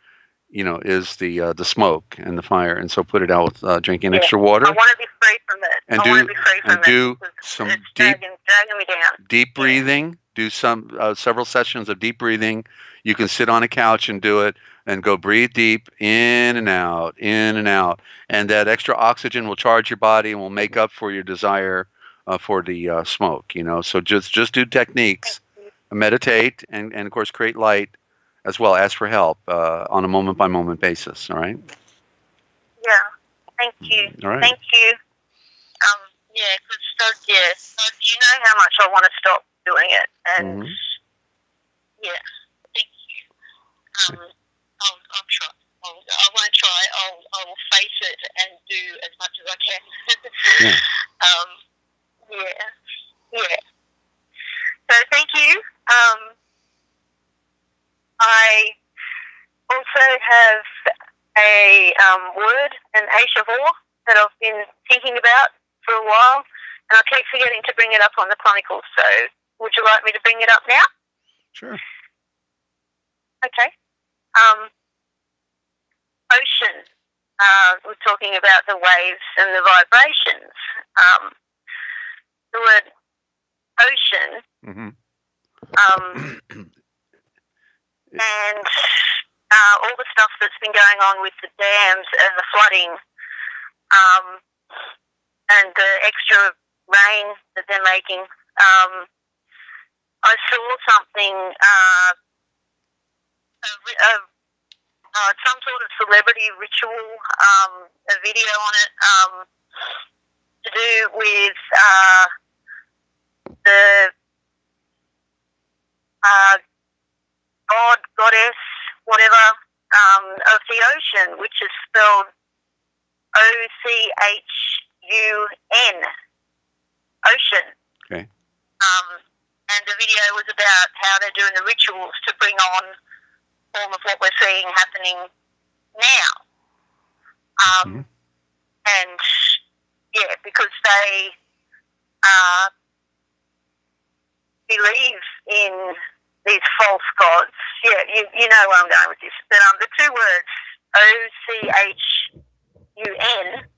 is the smoke and the fire, and so put it out with drinking extra water. I want to be free from it. And do some dragging me down. Deep breathing. Do some several sessions of deep breathing. You can sit on a couch and do it, and go breathe deep, in and out, and that extra oxygen will charge your body and will make up for your desire for the smoke. So just do techniques, meditate, and of course create light as well. Ask for help on a moment by moment basis. All right. Yeah. Thank you. All right. Thank you. Yeah, because you know how much I want to stop doing it, and yeah, thank you. I'll try. I won't try. I will face it and do as much as I can. Yeah. So thank you. I also have a word, an Ashavor, that I've been thinking about for a while, and I keep forgetting to bring it up on the Chronicles. So would you like me to bring it up now? Sure. Okay. Ocean. We're talking about the waves and the vibrations. The word ocean, and all the stuff that's been going on with the dams and the flooding, and the extra rain that they're making. I saw something, some sort of celebrity ritual, a video on it, to do with the god, goddess, whatever, of the ocean, which is spelled OCHUN, ocean. Okay. And the video was about how they're doing the rituals to bring on all of what we're seeing happening now. And yeah, because they believe in these false gods. Yeah, you know where I'm going with this. But the 2 words, OCHUN, and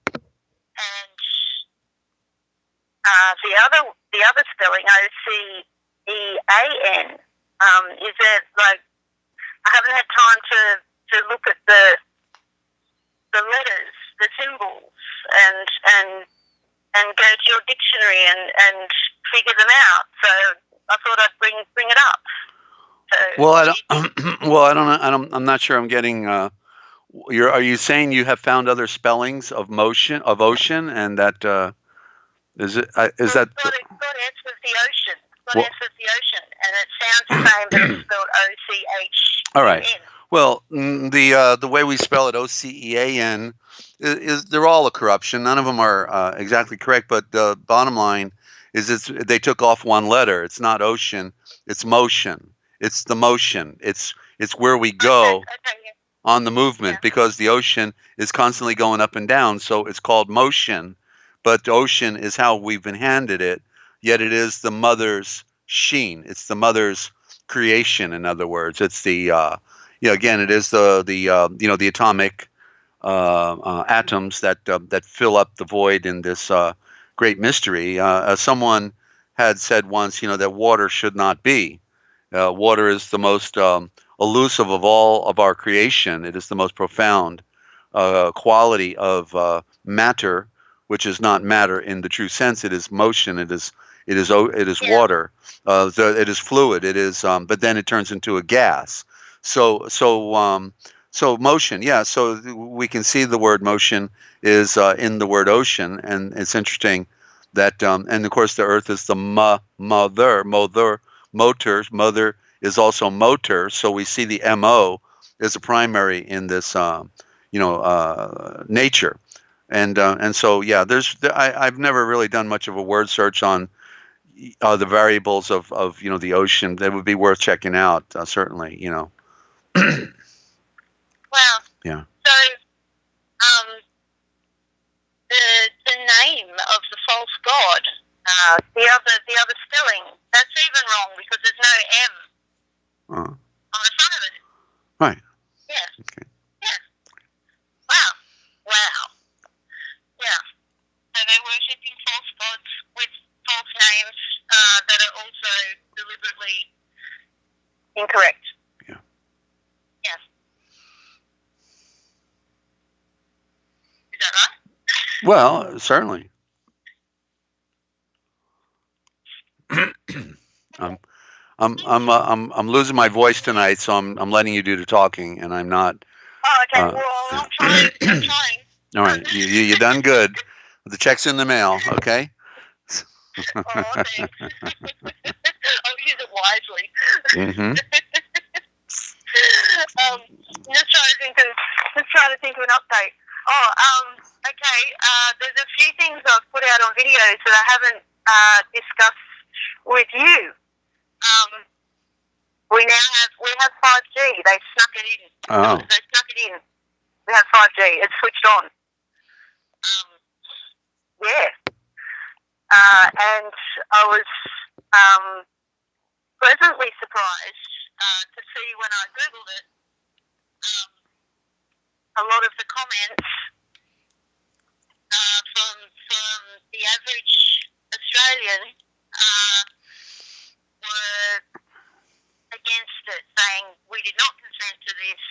the other spelling, OCEAN, is it like, I haven't had dictionary and figure them out. So I thought I'd bring it up. So, well, I don't. Well, I don't know. I'm not sure. I'm getting. Are you saying you have found other spellings of motion of ocean, and that is it? Is that? God S with the ocean. God Well, S with the ocean, and it sounds the same, but it's spelled OCH. all right. Well, the way we spell it, OCEAN, is they're all a corruption. None of them are exactly correct. But the bottom line is, they took off one letter. It's not ocean. It's motion. It's the motion. It's where we go on the movement, because the ocean is constantly going up and down. So it's called motion. But the ocean is how we've been handed it. Yet it is the mother's sheen. It's the mother's creation. In other words, it's the again, it is the atomic atoms that fill up the void in this great mystery. Someone had said once, that water should not be. Water is the most elusive of all of our creation. It is the most profound quality of matter, which is not matter in the true sense. It is motion. It is water. It is fluid. It is, but then it turns into a gas. So motion. Yeah. So we can see the word motion is in the word ocean, and it's interesting that, and of course the Earth is the mother. Mother is also motor. So we see the MO as a primary in this, nature. And so, yeah, I've never really done much of a word search on the variables of the ocean. That would be worth checking out, certainly, Wow. Yeah. So, the name of the false god, the other spelling, that's even wrong because there's no M on the front of it. Right. Yeah. Okay. Yeah. Wow. Yeah. So they're worshipping false gods with false names that are also deliberately incorrect. Yeah. Yeah. Is that right? Well, certainly. I'm losing my voice tonight, so I'm letting you do the talking, and I'm not. Oh, okay. Well, I'm trying. All right, you done good. The check's in the mail. Okay. Oh, thanks. I'll use it wisely. Mm-hmm. Just trying to think of an update. Okay. There's a few things I've put out on videos that I haven't discussed with you. We have 5G. They snuck it in. Oh. They snuck it in. We have 5G. It's switched on. Yeah. And I was pleasantly surprised to see when I Googled it, a lot of the comments from the average Australian were against it, saying we did not consent to this.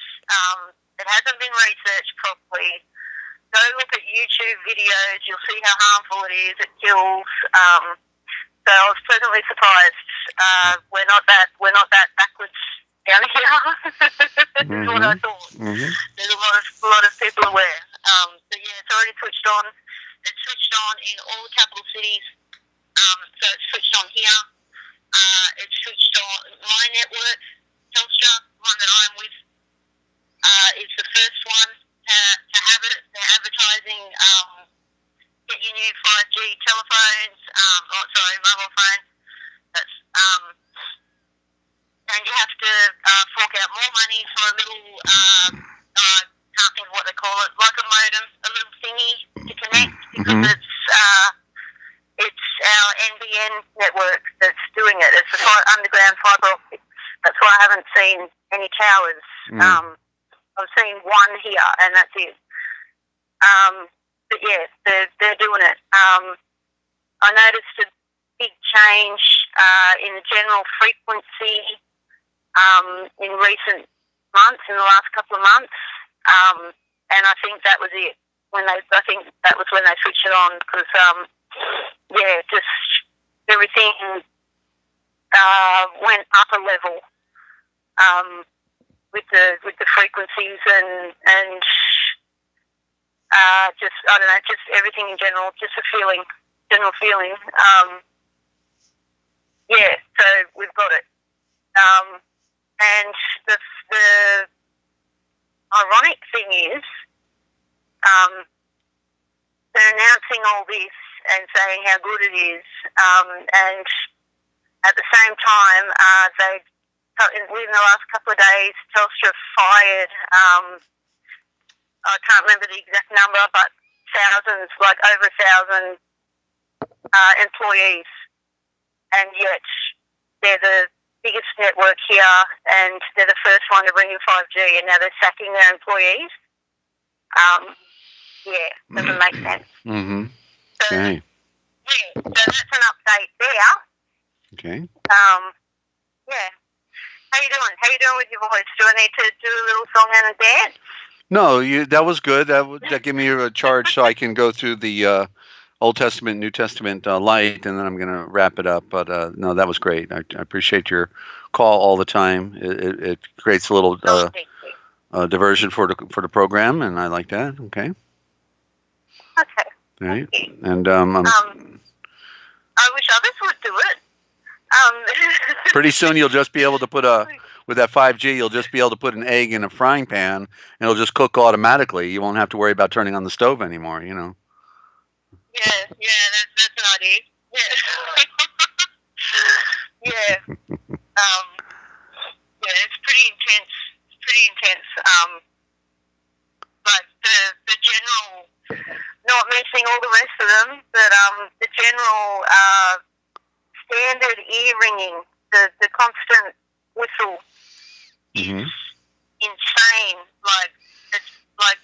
It hasn't been researched properly. Go look at YouTube videos. You'll see how harmful it is. It kills. So I was pleasantly surprised. We're not that backwards down here. This is what I thought. Mm-hmm. There's a lot of people aware. So yeah, it's already switched on. It's switched on in all the capital cities. So it's switched on here. It's switched on my network, Telstra, the one that I'm with, is the first one to have it. They're advertising, get your new 5G telephones, mobile phone. That's, and you have to fork out more money for a little, I can't think of what they call it, like a modem, a little thingy to connect, because it's our NBN network that's doing it. It's the underground fibre optic. That's why I haven't seen any towers. I've seen one here, and that's it. But yeah, they're doing it. I noticed a big change in the general frequency in recent months, in the last couple of months, and I think that was it. I think that was when they switched it on, because yeah, just everything went up a level with the frequencies and just, I don't know, just everything in general, just a general feeling. Yeah, so we've got it. And the ironic thing is, they're announcing all this and saying how good it is, and at the same time, within the last couple of days, Telstra fired, I can't remember the exact number, but thousands, like over 1,000 employees, and yet they're the biggest network here, and they're the first one to bring in 5G, and now they're sacking their employees. Yeah, doesn't make sense. Mm-hmm. So, Okay. yeah, so that's an update there. Okay. Yeah. How you doing? How you doing with your voice? Do I need to do a little song and a dance? No, that was good. That gave me a charge so I can go through the Old Testament, New Testament light, and then I'm going to wrap it up. But no, that was great. I appreciate your call all the time. It creates a little diversion for the program, and I like that. Okay. Okay. All right. Thank you. And I wish others would do it. pretty soon you'll just be able to put with that 5G, you'll just be able to put an egg in a frying pan, and it'll just cook automatically. You won't have to worry about turning on the stove anymore, you know. Yeah, that's an idea. Yeah. Yeah. Yeah, it's pretty intense. It's pretty intense. But the general, not mentioning all the rest of them, but the general standard ear ringing, the constant whistle is insane. Like, it's like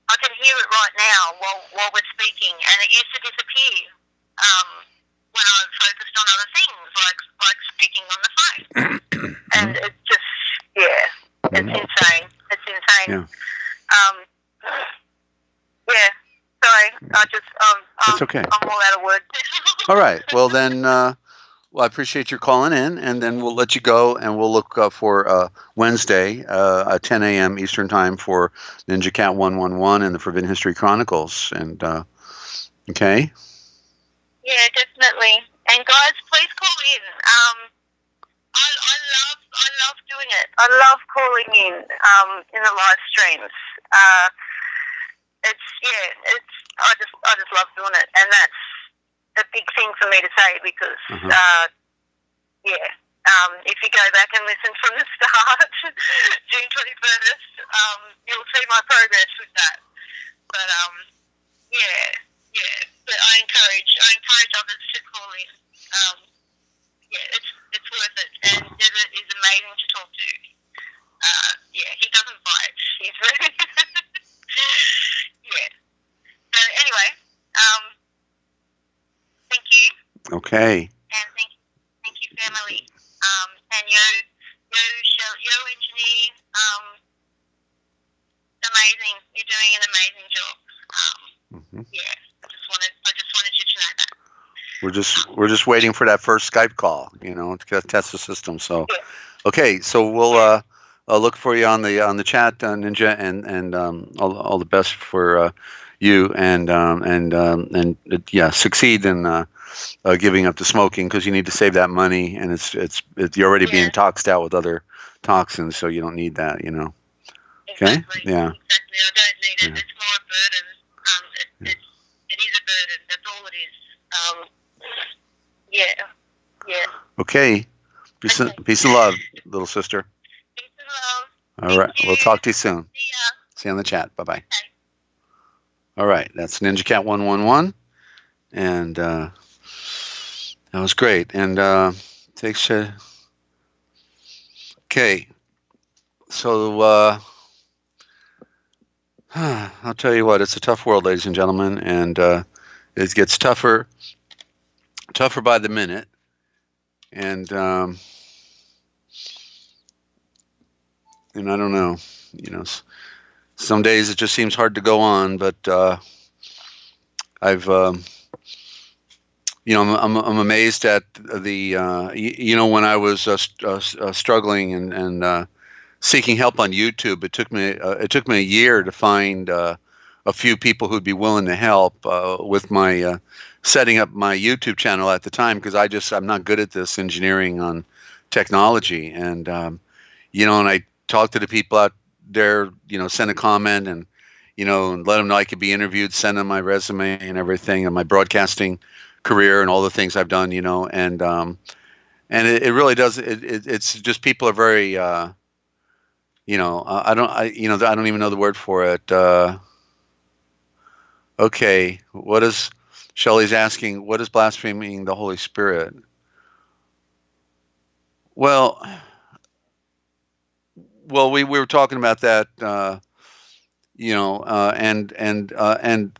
I can hear it right now while we're speaking, and it used to disappear when I was focused on other things, like speaking on the phone. And it's just, it's insane. It's insane. Yeah. Yeah. Sorry, It's okay. I'm all out of words. All right. Well, then, well, I appreciate your calling in, and then we'll let you go, and we'll look for Wednesday at 10 a.m. Eastern Time for Ninja Cat 111 and the Forbidden History Chronicles. And okay. Yeah, definitely. And guys, please call in. I love doing it. I love calling in the live streams. I just love doing it, and that's a big thing for me to say because if you go back and listen from the start, June 21st, you'll see my progress with that. But but I encourage others to call in. It's worth it, and Desert is amazing to talk to. He doesn't bite. He's very So anyway, thank you. Okay. And thank you, family. And Yo Engineer, amazing. You're doing an amazing job. I just wanted you to know that. We're just waiting for that first Skype call, to test the system. So, okay, so we'll look for you on the chat, Ninja, and all the best for you, and succeed in giving up the smoking, because you need to save that money, and it's you're already being toxed out with other toxins, so you don't need that, Okay? Exactly. Yeah. Exactly. I don't need it. It's more a burden. It is a burden. That's all it is. Okay. Peace and love, little sister. Peace and love. All right. Thank you. We'll talk to you soon. See ya. See you on the chat. Bye-bye. Okay. All right. That's Ninja Cat 111. And that was great. And takes a... Okay. So I'll tell you what, it's a tough world, ladies and gentlemen, and it gets tougher by the minute. And I don't know, some days it just seems hard to go on, but I've I'm amazed at the when I was struggling and seeking help on YouTube. It took me a year to find a few people who'd be willing to help with my setting up my YouTube channel at the time, because I'm not good at this engineering on technology. And and I talked to the people out there, send a comment and and let them know I could be interviewed, send them my resume and everything, and my broadcasting career and all the things I've done, and it really does. It's just people are very, I don't even know the word for it. Okay, what is Shelley's asking? What is blaspheming the Holy Spirit? Well, we were talking about that. And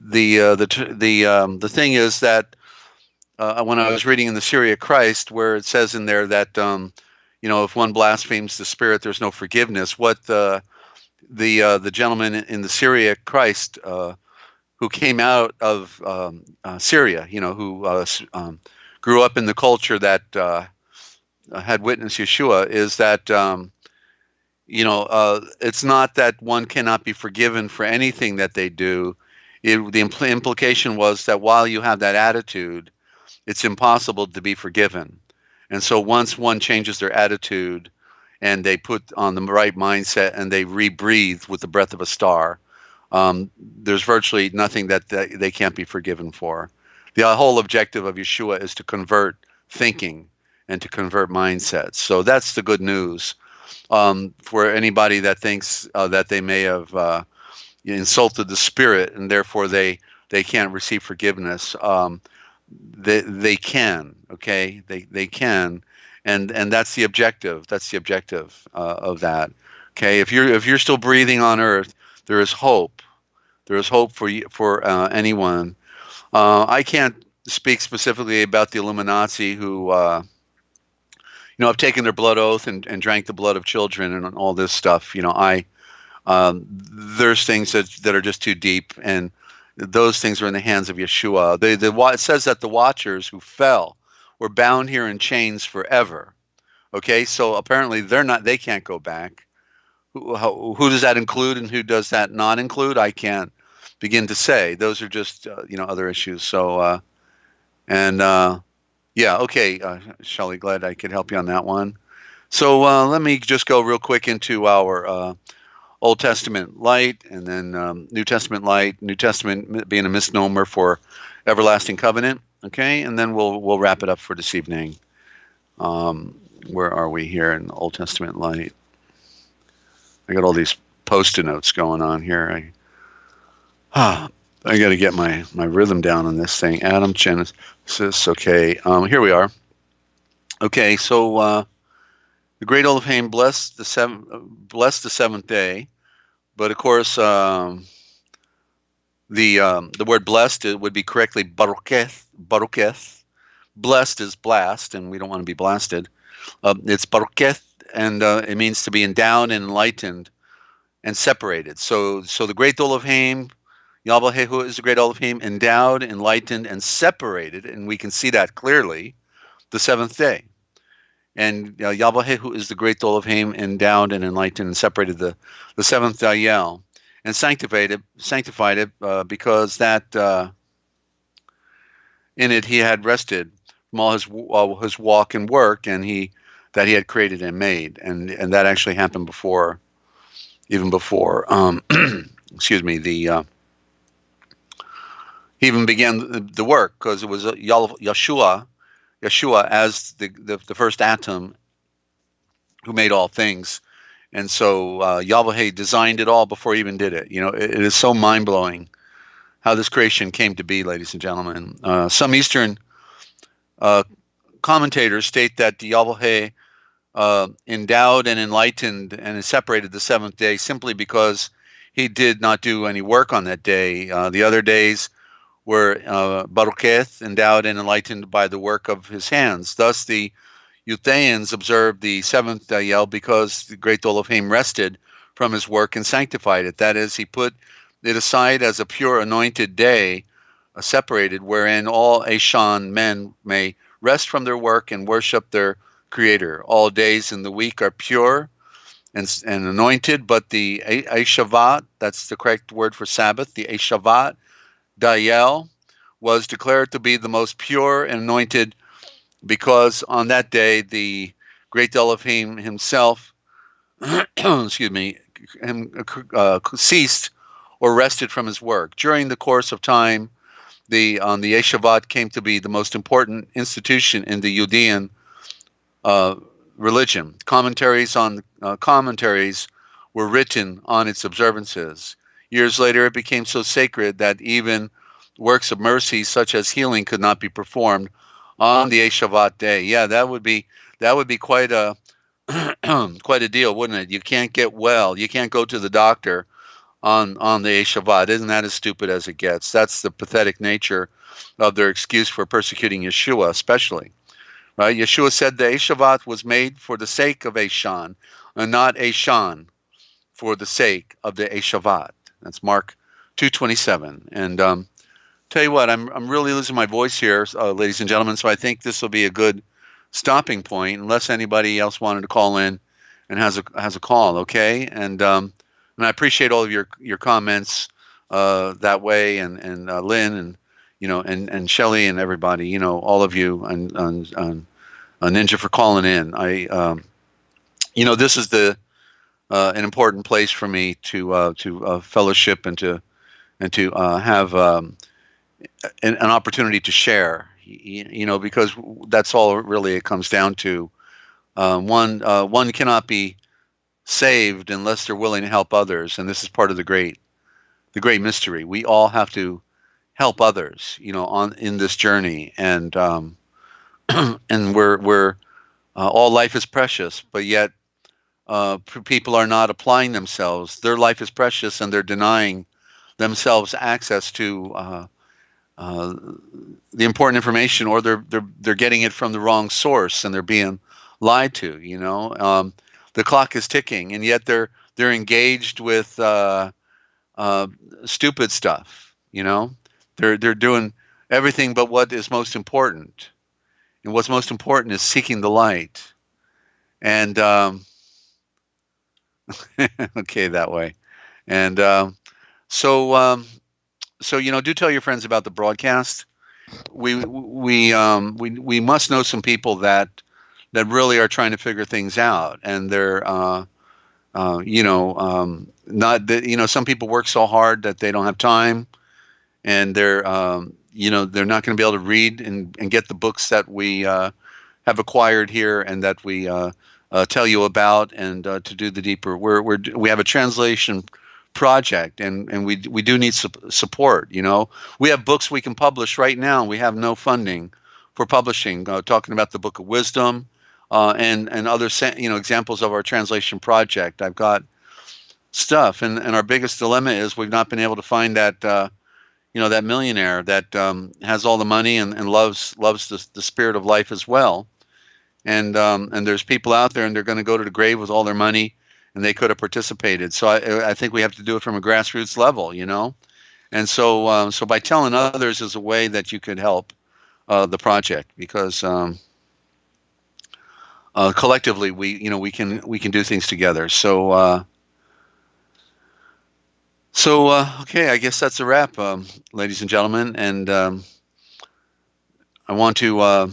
the thing is that when I was reading in the Syriac Christ, where it says in there that if one blasphemes the Spirit, there's no forgiveness. What the gentleman in the Syriac Christ who came out of Syria, who grew up in the culture that had witnessed Yeshua, is that it's not that one cannot be forgiven for anything that they do. The implication was that while you have that attitude, it's impossible to be forgiven. And so once one changes their attitude and they put on the right mindset and they rebreathe with the breath of a star, there's virtually nothing that they can't be forgiven for. The whole objective of Yeshua is to convert thinking and to convert mindsets. So that's the good news for anybody that thinks that they may have insulted the Spirit and therefore they can't receive forgiveness. They can, okay? They can, and that's the objective. That's the objective of that. Okay, if you're still breathing on earth, there is hope. There is hope for you, for anyone. I can't speak specifically about the Illuminati who have taken their blood oath and drank the blood of children and all this stuff. There's things that are just too deep, and those things are in the hands of Yeshua. It says that the watchers who fell were bound here in chains forever. Okay, so apparently they can't go back. Who does that include and who does that not include? I can't begin to say. Those are just other issues. So okay, Shelley, glad I could help you on that one. So let me just go real quick into our Old Testament light and then New Testament light. New Testament being a misnomer for everlasting covenant. Okay, and then we'll wrap it up for this evening. Where are we here in the Old Testament light? I got all these Post-it notes going on here. I got to get my rhythm down on this thing. Adam Genesis. Okay, here we are. Okay, so the great Elohim blessed the seventh day, but of course the word blessed would be correctly baroketh. Baroketh. Blessed is blast, and we don't want to be blasted. It's baroketh, and it means to be endowed and enlightened and separated. So the great Elohim, Yahweh is the great Elohim, endowed, enlightened, and separated, and we can see that clearly, the seventh day. And Yahweh is the great Elohim, endowed and enlightened and separated the seventh Dayel, and sanctified it because that in it he had rested from all his walk and work, and that he had created and made, and that actually happened even before excuse me, he even began the work, because it was Yeshua as the first atom who made all things. And so Yahweh designed it all before he even did it. It is so mind-blowing how this creation came to be, ladies and gentlemen. Some Eastern commentators state that Yahweh endowed and enlightened and separated the seventh day simply because he did not do any work on that day. The other days were baroketh, endowed and enlightened by the work of his hands. Thus the Yuthayans observed the seventh Dayel because the great Elohim rested from his work and sanctified it. That is, he put it aside as a pure anointed day separated, wherein all Ashan men may rest from their work and worship their Creator. All days in the week are pure and anointed, but the Ashavat, that's the correct word for Sabbath, the Ashavat, Dayel, was declared to be the most pure and anointed, because on that day the great Elohim himself excuse me, ceased or rested from his work. During the course of time, the Yeshivat came to be the most important institution in the Judean religion. Commentaries were written on its observances. Years later, it became so sacred that even works of mercy, such as healing, could not be performed on the Yeshivat day. Yeah, that would be quite a quite a deal, wouldn't it? You can't get well. You can't go to the doctor on the Shabbat. Isn't that as stupid as it gets? That's the pathetic nature of their excuse for persecuting Yeshua, especially. Right? Yeshua said the Shabbat was made for the sake of Ashan, and not Ashan for the sake of the Shabbat. That's Mark 2:27. And tell you what, I'm really losing my voice here, ladies and gentlemen. So I think this will be a good stopping point, unless anybody else wanted to call in and has a call. Okay, and I appreciate all of your comments that way, and Lynn, and and Shelley, and everybody, all of you, and Ninja for calling in. This is an important place for me to fellowship and to have an opportunity to share. Because that's all really it comes down to. One cannot be saved unless they're willing to help others, and this is part of the great mystery. We all have to help others, in this journey, and and we're all life is precious, but yet people are not applying themselves. Their life is precious, and they're denying themselves access to the important information, or they're getting it from the wrong source, and they're being lied to. The clock is ticking, and yet they're engaged with stupid stuff. They're doing everything but what is most important, and what's most important is seeking the light. And okay, that way, and so do tell your friends about the broadcast. We must know some people that really are trying to figure things out, and they're not that some people work so hard that they don't have time, and they're they're not going to be able to read and get the books that we have acquired here, and that we tell you about, and to do the deeper. We have a translation project, and we do need support. We have books we can publish right now. We have no funding for publishing. Talking about the Book of Wisdom, and other examples of our translation project. I've got stuff, and our biggest dilemma is we've not been able to find that that millionaire that has all the money and loves the spirit of life as well. And there's people out there, and they're going to go to the grave with all their money, and they could have participated. So I think we have to do it from a grassroots level, And so by telling others is a way that you could help the project, because collectively we can do things together. So okay, I guess that's a wrap, ladies and gentlemen. And I want to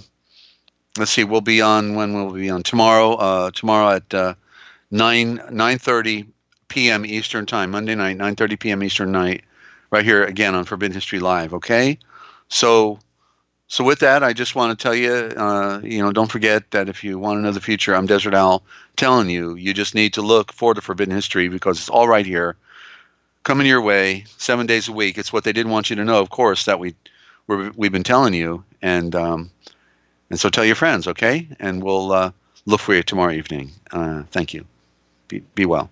let's see. We'll be on when we'll be on tomorrow. Tomorrow at 9:30 p.m. Eastern time, Monday night, 9:30 p.m. Eastern night, right here again on Forbidden History Live. Okay, so with that, I just want to tell you, don't forget that if you want to know the future, I'm Dezert-Owl telling you. You just need to look for the Forbidden History, because it's all right here, coming your way 7 days a week. It's what they didn't want you to know, of course, that we've been telling you, and so tell your friends, okay? And we'll look for you tomorrow evening. Thank you. Be well.